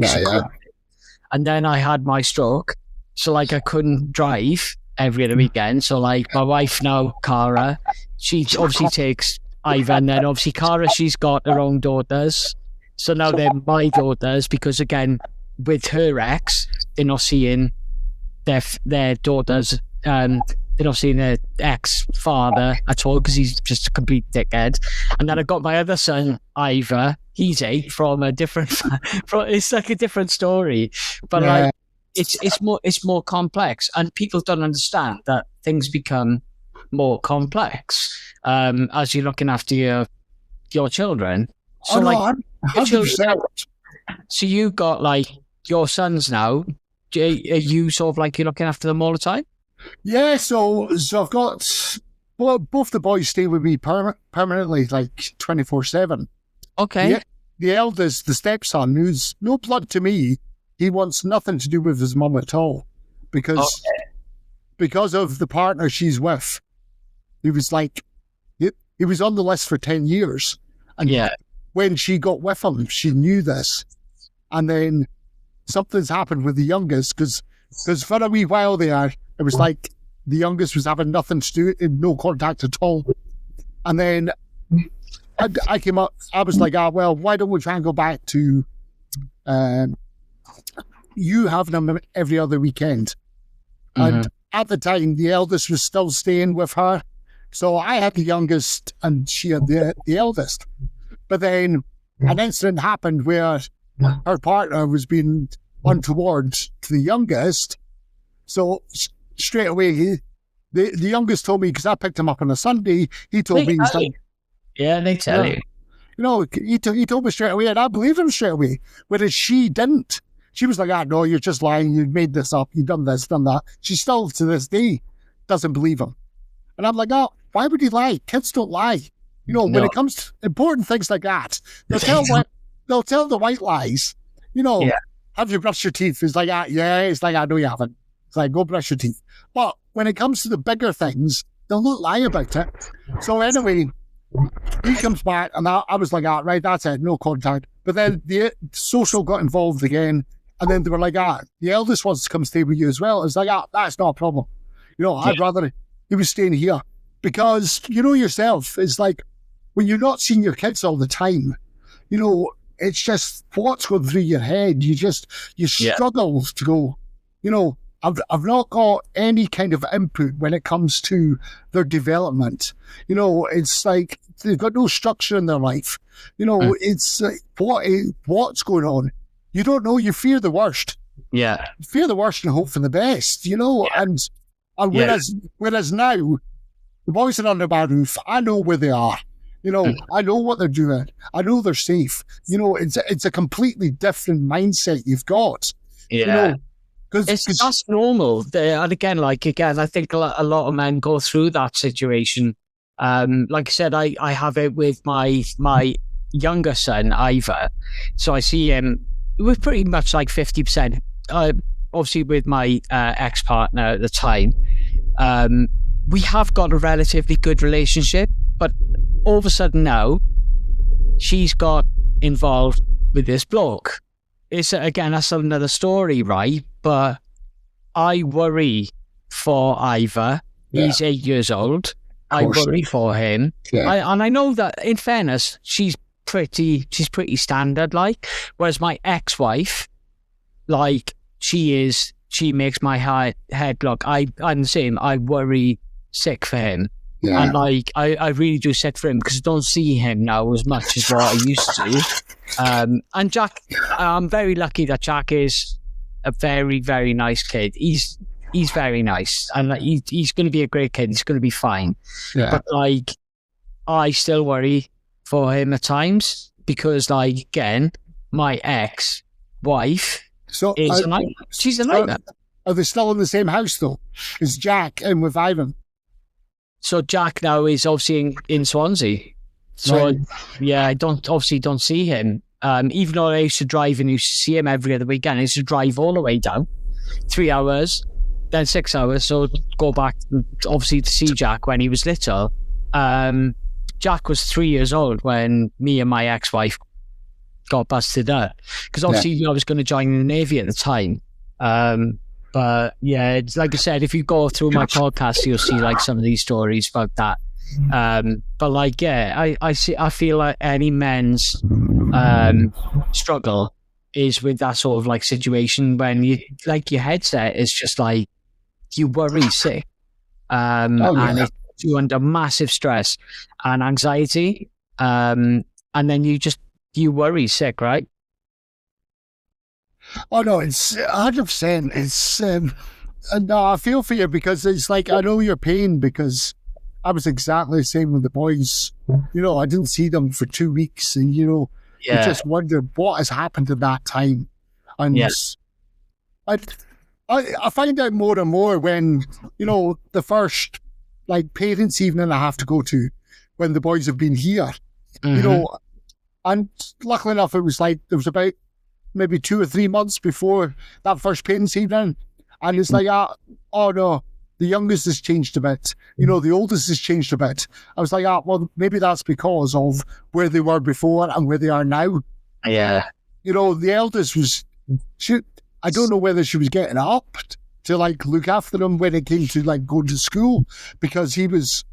And then I had my stroke, so like I couldn't drive every other weekend. So like my wife now, Cara, she obviously takes Ivor, and then obviously Cara, she's got her own daughters. So now they're my daughters because again, with her ex, they're not seeing their daughters. They're not seeing their ex-father at all because he's just a complete dickhead. And then I got my other son, Ivor. He's 8 from a different. It's like a different story, but like. It's more complex, and people don't understand that things become more complex as you're looking after your children. So so you got like your sons now. Are you sort of like you're looking after them all the time? Yeah, so I've got both the boys stay with me permanently, like 24/7. Okay. The eldest, the stepson, who's no blood to me. He wants nothing to do with his mum at all because of the partner she's with. He was like, he was on the list for 10 years. And when she got with him, she knew this. And then something's happened with the youngest because for a wee while there, it was like the youngest was having nothing to do, no contact at all. And then I came up, I was like, well, why don't we try and go back to you having them every other weekend? And at the time, the eldest was still staying with her. So I had the youngest and she had the eldest. But then an incident happened where her partner was being untoward to the youngest. So straight away, the youngest told me, because I picked him up on a Sunday, he told me, he's like, yeah, they tell you. You know, he told me straight away, and I believed him straight away. Whereas she didn't. She was like, no, you're just lying. You made this up. You've done this, done that. She still, to this day, doesn't believe him. And I'm like, why would he lie? Kids don't lie. You know, when it comes to important things like that, they'll tell the white lies. You know, have you brushed your teeth? It's like, yeah. It's like, I know you haven't. It's like, go brush your teeth. But when it comes to the bigger things, they'll not lie about it. So anyway, he comes back, and I was like, right, that's it, no contact. But then the social got involved again, and then they were like, the eldest wants to come stay with you as well. It's like, that's not a problem. You know, I'd rather he was staying here. Because, you know yourself, it's like, when you're not seeing your kids all the time, you know, it's just what's going through your head. You struggle to go, you know, I've not got any kind of input when it comes to their development. You know, it's like they've got no structure in their life. You know, it's like, what's going on? You don't know. You fear the worst. Yeah. You fear the worst and hope for the best, you know. Yeah. And whereas now, the boys are under my roof. I know where they are. You know, I know what they're doing. I know they're safe. You know, it's a completely different mindset you've got. Yeah. You know, that's normal. And again, I think a lot of men go through that situation. Like I said, I have it with my younger son, Ivor. So I see him, we're pretty much like 50%. Obviously with my ex-partner at the time, we have got a relatively good relationship, but all of a sudden now, she's got involved with this bloke. It's, again, that's another story, right? But I worry for Ivor. Yeah. He's 8 years old. I worry for him. Yeah. And I know that, in fairness, she's pretty standard, like. Whereas my ex-wife, like, she makes my head look. I'm the same. I worry sick for him. Yeah. And like, I really do sick for him because I don't see him now as much as what I used to. And Jack, I'm very lucky that Jack is a very, very nice kid. He's very nice, and like, he's going to be a great kid. He's going to be fine. Yeah. But like, I still worry for him at times because, like, again, my ex-wife is a nightmare. She's a nightmare. Are they still in the same house though? Is Jack in with Ivan? So Jack now is obviously in Swansea. So right. Yeah, I don't see him. Even though I used to drive and used to see him every other weekend, I used to drive all the way down, 3 hours, then 6 hours. So go back, obviously, to see Jack when he was little. Jack was 3 years old when me and my ex-wife got busted up. Because obviously I was going to join the Navy at the time. But yeah, it's like I said, if you go through my podcast, you'll see like some of these stories about that. But like, yeah, I feel like any men's struggle is with that sort of like situation when you like your headset is just like you worry sick, and it's you under massive stress and anxiety, and then you worry sick, right? Oh no, it's 100%. It's no, I feel for you because it's like I know your pain because I was exactly the same with the boys. You know, I didn't see them for 2 weeks, and you know, you just wondered what has happened in that time. And I find out more and more when you know the first like parents' evening I have to go to when the boys have been here. Mm-hmm. You know, and luckily enough, it was like there was about maybe 2 or 3 months before that first parents' evening, and it's like, oh no, the youngest has changed a bit. You know, the oldest has changed a bit. I was like, well, maybe that's because of where they were before and where they are now. Yeah. You know, the eldest was, I don't know whether she was getting up to like look after him when it came to like going to school because he was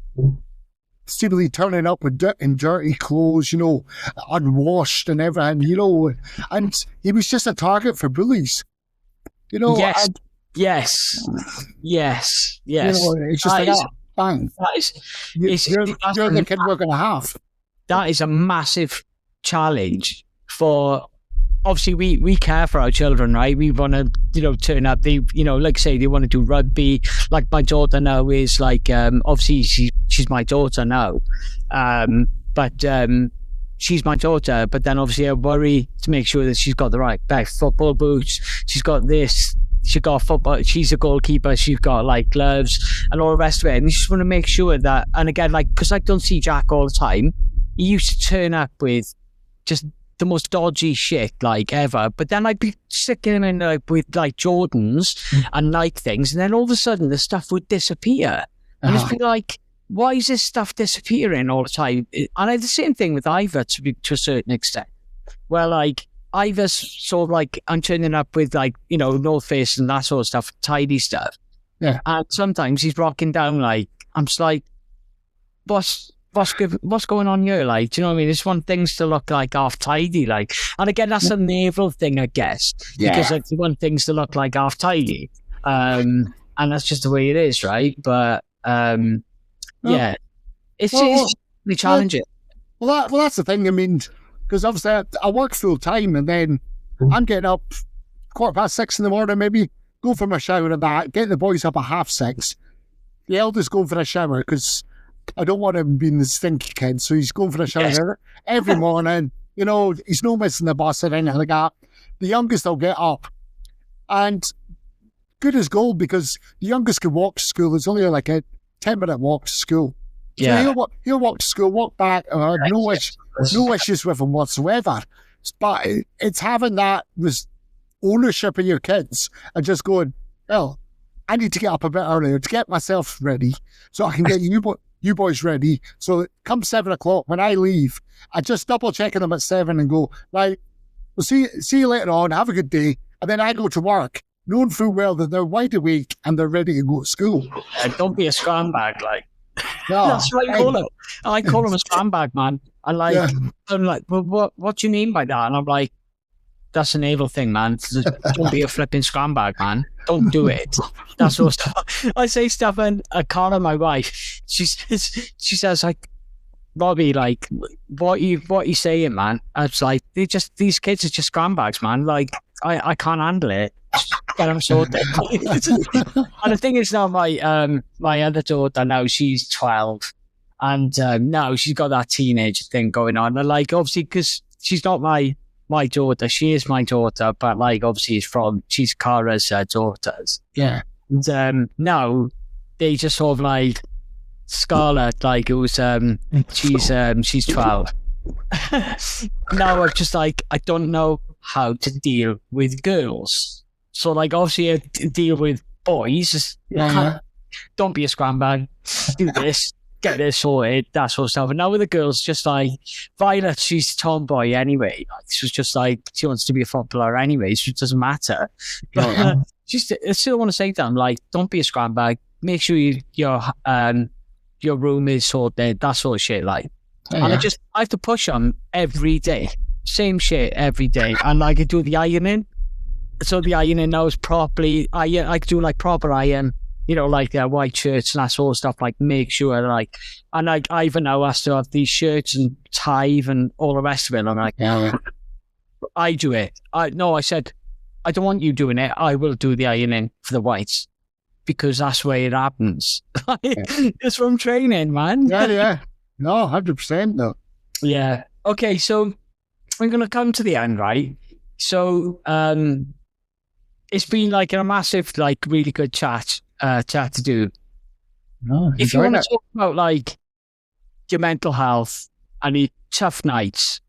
seemingly turning up with in dirty clothes, you know, unwashed and everything, you know, and he was just a target for bullies, you know. Yes, and, yes. You know, it's just bang. You're the kid we're going to have. That is a massive challenge for. Obviously, we care for our children, right? We want to, you know, turn up. They, you know, like say they want to do rugby. Like my daughter now is like, obviously she's my daughter now, but she's my daughter. But then obviously I worry to make sure that she's got the right best football boots. She's got this. She got football. She's a goalkeeper. She's got like gloves and all the rest of it. And you just want to make sure that. And again, like because I don't see Jack all the time. He used to turn up with just the most dodgy shit like ever, but then I'd be sticking him in like with like Jordans and Nike things, and then all of a sudden the stuff would disappear. And it's been like, why is this stuff disappearing all the time? And I had the same thing with Ivor to a certain extent, where like Ivor's sort of like I'm turning up with like, you know, North Face and that sort of stuff, tidy stuff. Yeah. And sometimes he's rocking down like I'm just like, what's going on here? Like, do you know what I mean? It's one things to look like half tidy, like, and again, that's a naval thing, I guess, because it's one things to look like half tidy, and that's just the way it is, right? But it's really challenging. Well, that's the thing. I mean, because obviously I work full time, and then I'm getting up 6:15 in the morning, maybe go for my shower and that, get the boys up at 6:30. The eldest going for a shower because I don't want him being the stinky kid, so he's going for a shower every morning. You know, he's no missing the bus or anything like that. The youngest will get up, and good as gold because the youngest can walk to school. It's only like a 10-minute walk to school. Yeah, so he'll walk to school, walk back. No issues with him whatsoever. But it's having that ownership of your kids and just going, well, I need to get up a bit earlier to get myself ready so I can get you boys ready. So come 7 o'clock when I leave, I just double checking them at 7 and go, right, we'll see you later on, have a good day. And then I go to work, knowing full well that they're wide awake and they're ready to go to school. Don't be a scrambag, like. No, that's what I call him. I call him a scrambag, man. I'm like, well, what do you mean by that? And I'm like, that's a naval thing, man. Don't be a flipping scrambag, man. Don't do it. That's what I say stuff, and Connor, my wife, she says like, Robbie, like, what you saying, man? I was like, these kids are just scrambags, man. Like, I can't handle it. Just get them sorted. And the thing is now, my other daughter now, she's 12, and now she's got that teenage thing going on. And like, obviously, because she's not my daughter, she is my daughter, but like obviously she's Cara's daughters. Yeah. And now they just sort of like Scarlett, like it was she's 12. Now I'm just like, I don't know how to deal with girls. So like obviously I deal with boys. Don't be a scrambag. Do this. Get this sorted, that sort of stuff. And now with the girls, just like Violet, she's a tomboy anyway. She was just like, she wants to be a footballer anyway, so it doesn't matter. But I still want to say to them, like, don't be a scrambag. Make sure your room is sorted, that sort of shit. Like, and I have to push them every day, same shit every day. And like I do the ironing, so the ironing now is properly. I can do like proper iron. You know, like white shirts and that sort of stuff, like make sure, like, and like Ivan now has to have these shirts and tie and all the rest of it. And I'm like, I do it. I said, I don't want you doing it. I will do the ironing for the whites because that's where it happens. It's from training, man. Yeah. No, 100% no. Yeah. Okay, so we're going to come to the end, right? So it's been like a massive, like really good chat to do. No, if you want to talk about like your mental health and your tough nights,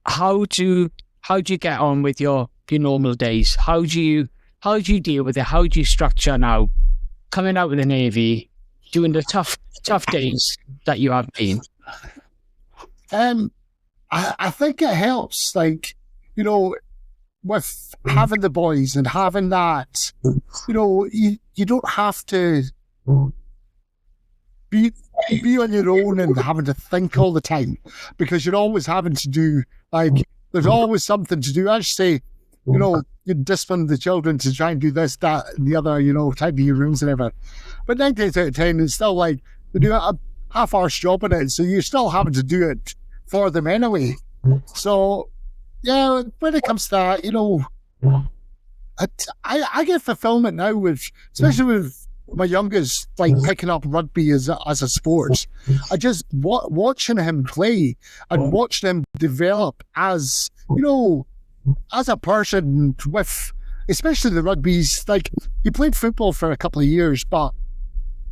how do you get on with your normal days? How do you deal with it? How do you structure now coming out of the Navy, doing the tough days that you have been? I think it helps, like, you know, with having the boys and having that, you know, you don't have to be be on your own and having to think all the time, because you're always having to do, like, there's always something to do. I should say, you discipline the children to try and do this, that, and the other, tidy your rooms and everything. But 9 days out of 10, it's still like, they do a half-hour's job in it, so you're still having to do it for them anyway. So, yeah, when it comes to that, I get fulfillment now especially with my youngest, like picking up rugby as a sport. I just watching him play and watching him develop as as a person, with especially the rugby's, like, he played football for a couple of years, but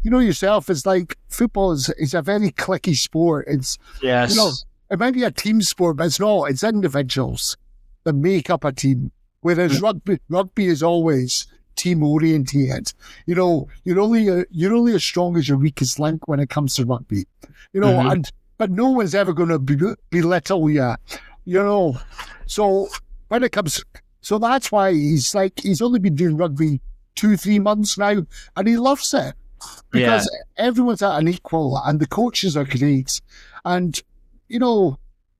yourself, is like football is a very cliquey sport. It's it might be a team sport, but it's not. It's individuals that make up a team. Whereas rugby is always team orientated. You're only as strong as your weakest link when it comes to rugby. But no one's ever going to belittle you. So when it comes, so that's why he's only been doing rugby 2-3 months now, and he loves it because everyone's at an equal, and the coaches are great, and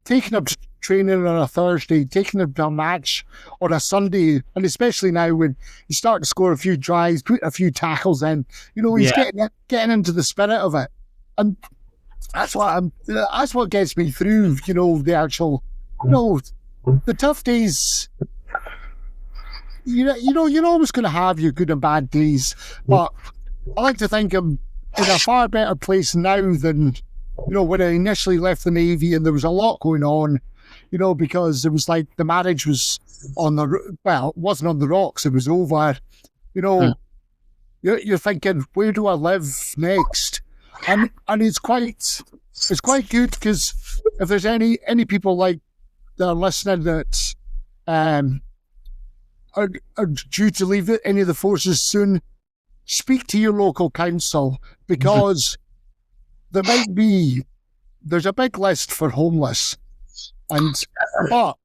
taking up training on a Thursday, taking him to a match on a Sunday, and especially now when you start to score a few tries, put a few tackles in, he's getting into the spirit of it, and that's what gets me through. The actual, the tough days. You're always going to have your good and bad days, but I like to think I'm in a far better place now than when I initially left the Navy, and there was a lot going on. Because it was like the marriage was it wasn't on the rocks, it was over. You're thinking, where do I live next? And it's quite good, because if there's any people like that are listening that are due to leave any of the forces soon, speak to your local council, because there's a big list for homeless. But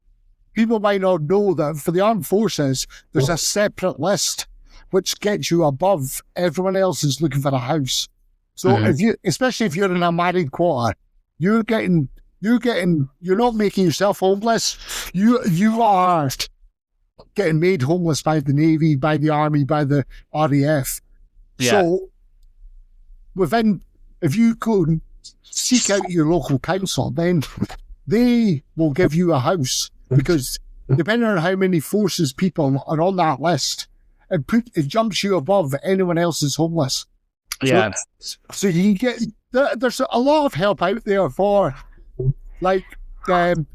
people might not know that for the armed forces, there's a separate list which gets you above everyone else who's looking for a house. So especially if you're in a married quarter, you're not making yourself homeless. You are getting made homeless by the Navy, by the Army, by the RAF. Yeah. So if you go and seek out your local council, then they will give you a house, because depending on how many forces people are on that list, it jumps you above anyone else is homeless. Yeah. So you can get, there's a lot of help out there for, like, the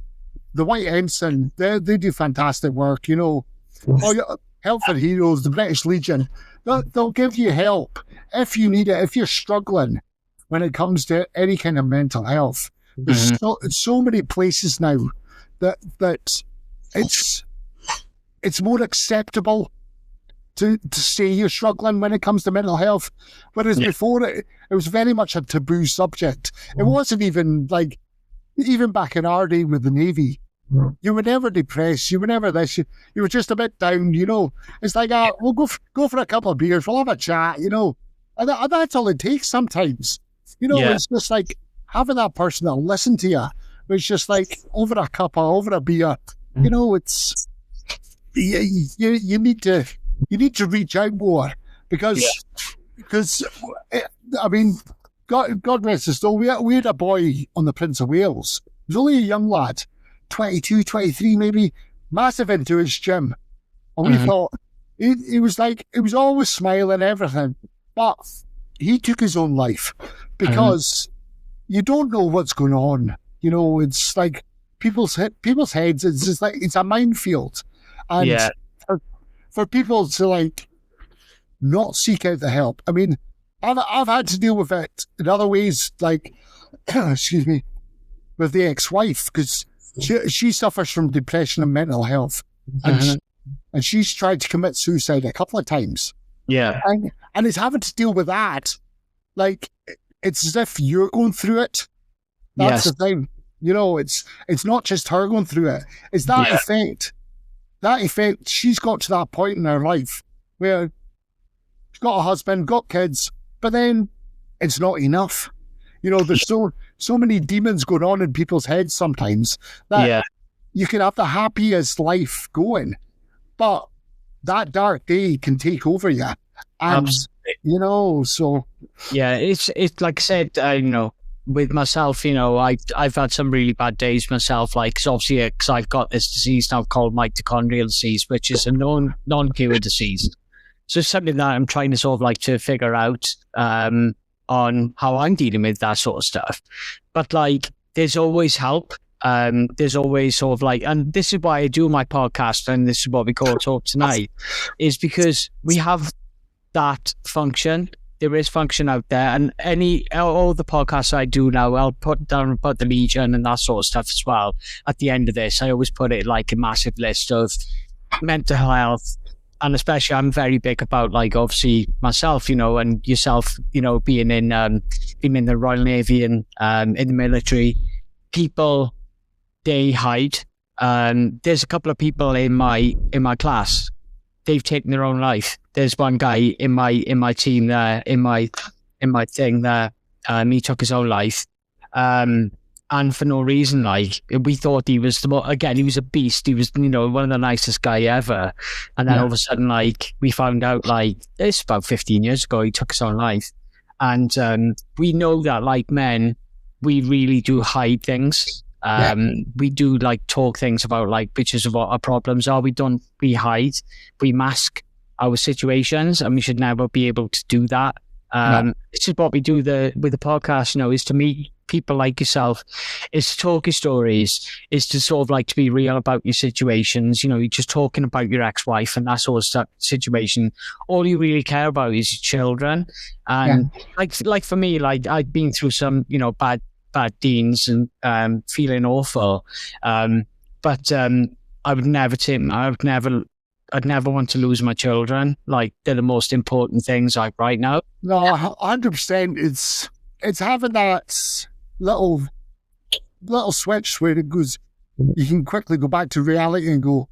White Ensign. They do fantastic work, Help for Heroes, the British Legion. They'll give you help if you need it, if you're struggling when it comes to any kind of mental health. There's so many places now that it's more acceptable to say you're struggling when it comes to mental health, whereas before it was very much a taboo subject. It wasn't even like, even back in our day with the Navy, you were never depressed, you were never this, you were just a bit down, It's like, we'll go for a couple of beers, we'll have a chat, and that's all it takes sometimes. It's just like having that person that'll listen to you. It's just like over a cuppa, over a beer. It's you need to reach out more, because I mean, God rest his soul. We had a boy on the Prince of Wales. He was only a young lad, 22, 23 maybe, massive into his gym, and we thought he was always smiling, everything, but he took his own life because you don't know what's going on. It's like people's heads. It's just like, it's a minefield, and for people to like not seek out the help. I mean, I've had to deal with it in other ways, like excuse me, with the ex-wife, because she suffers from depression and mental health, and she's tried to commit suicide a couple of times. Yeah, and it's having to deal with that. Like, it's as if you're going through it. That's the thing. It's not just her going through it. It's that effect. That effect, she's got to that point in her life where she's got a husband, got kids, but then it's not enough. there's so many demons going on in people's heads sometimes that you can have the happiest life going, but that dark day can take over you. And, so. Yeah, it's like I said, with myself, I've had some really bad days myself, like, cause obviously, because I've got this disease now called mitochondrial disease, which is a non-cure disease. So it's something that I'm trying to sort of like to figure out on how I'm dealing with that sort of stuff. But like, there's always help. There's always sort of like, and this is why I do my podcast, and this is what we call Talk Tonight, is because we have that function. There is function out there, and all the podcasts I do now, I'll put down about the Legion and that sort of stuff as well. At the end of this, I always put it like a massive list of mental health, and especially I'm very big about, like, obviously myself, and yourself, being in the Royal Navy and in the military. People, they hide. There's a couple of people in my class. They've taken their own life. There's one guy in my team there, in my thing there. He took his own life, and for no reason. Like, we thought he was he was a beast. He was, one of the nicest guy ever. And then all of a sudden, like, we found out, like, it's about 15 years ago, he took his own life. And we know that, like men, we really do hide things. We do, like, talk things about, like, pictures of what our problems are. We hide, we mask our situations, and we should never be able to do that. This is what we do with the podcast, is to meet people like yourself, is to talk your stories, is to sort of like to be real about your situations. You're just talking about your ex-wife and that sort of situation. All you really care about is your children. And like for me, like, I've been through some, bad deans and feeling awful. But I'd never want to lose my children. Like, they're the most important things, like, right now. No, 100%. It's having that little switch where it goes, you can quickly go back to reality and go,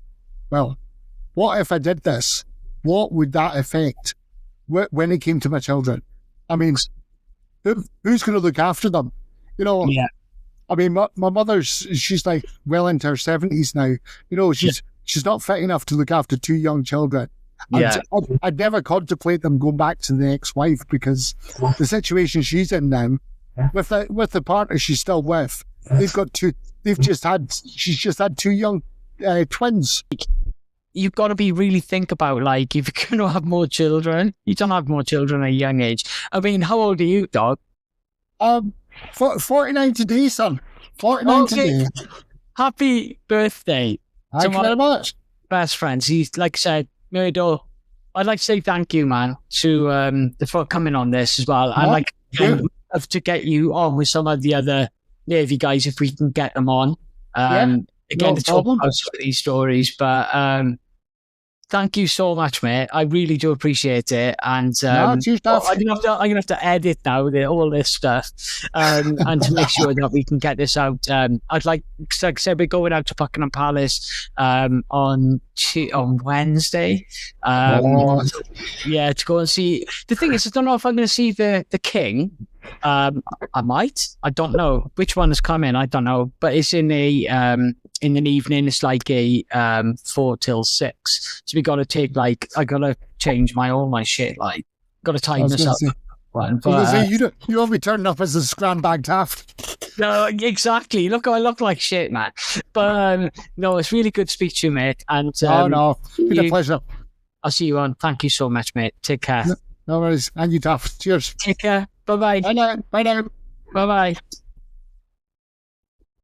well, what if I did this? What would that affect when it came to my children? I mean, who's going to look after them? I mean, my mother's, she's like well into her 70s now. She's not fit enough to look after two young children. I'd never contemplate them going back to the ex-wife, because the situation she's in now, with the partner she's still with, she's just had two young twins. You've got to be really think about, like, if you're going to have more children, you don't have more children at a young age. I mean, how old are you, dog? 49 today, son. 49 today. Happy birthday. Thank you very much. Best friends. He's, like I said, Murdo, I'd like to say thank you, man, for coming on this as well. I'd like to get you on with some of the other Navy guys if we can get them on. Again, to talk about some of these stories. But thank you so much, mate. I really do appreciate it. And I'm gonna have to edit now all this stuff, and to make sure that we can get this out. I'd like I said, we're going out to Buckingham Palace on Wednesday. To go and see. The thing is, I don't know if I'm going to see the King. I might. I don't know which one is coming. I don't know, but it's in an evening. It's like a 4 till 6. So we got to take, like, I got to change all my shit. Like, got to tighten this up. You won't be turning up as a scram-bag Taft. No, exactly. Look, I look like shit, man. But no, it's really good to speak to you, mate. And it's been a pleasure. I'll see you on. Thank you so much, mate. Take care. No worries. And you, Taft. Cheers. Take care. Bye-bye. Bye now. Bye now. Bye-bye.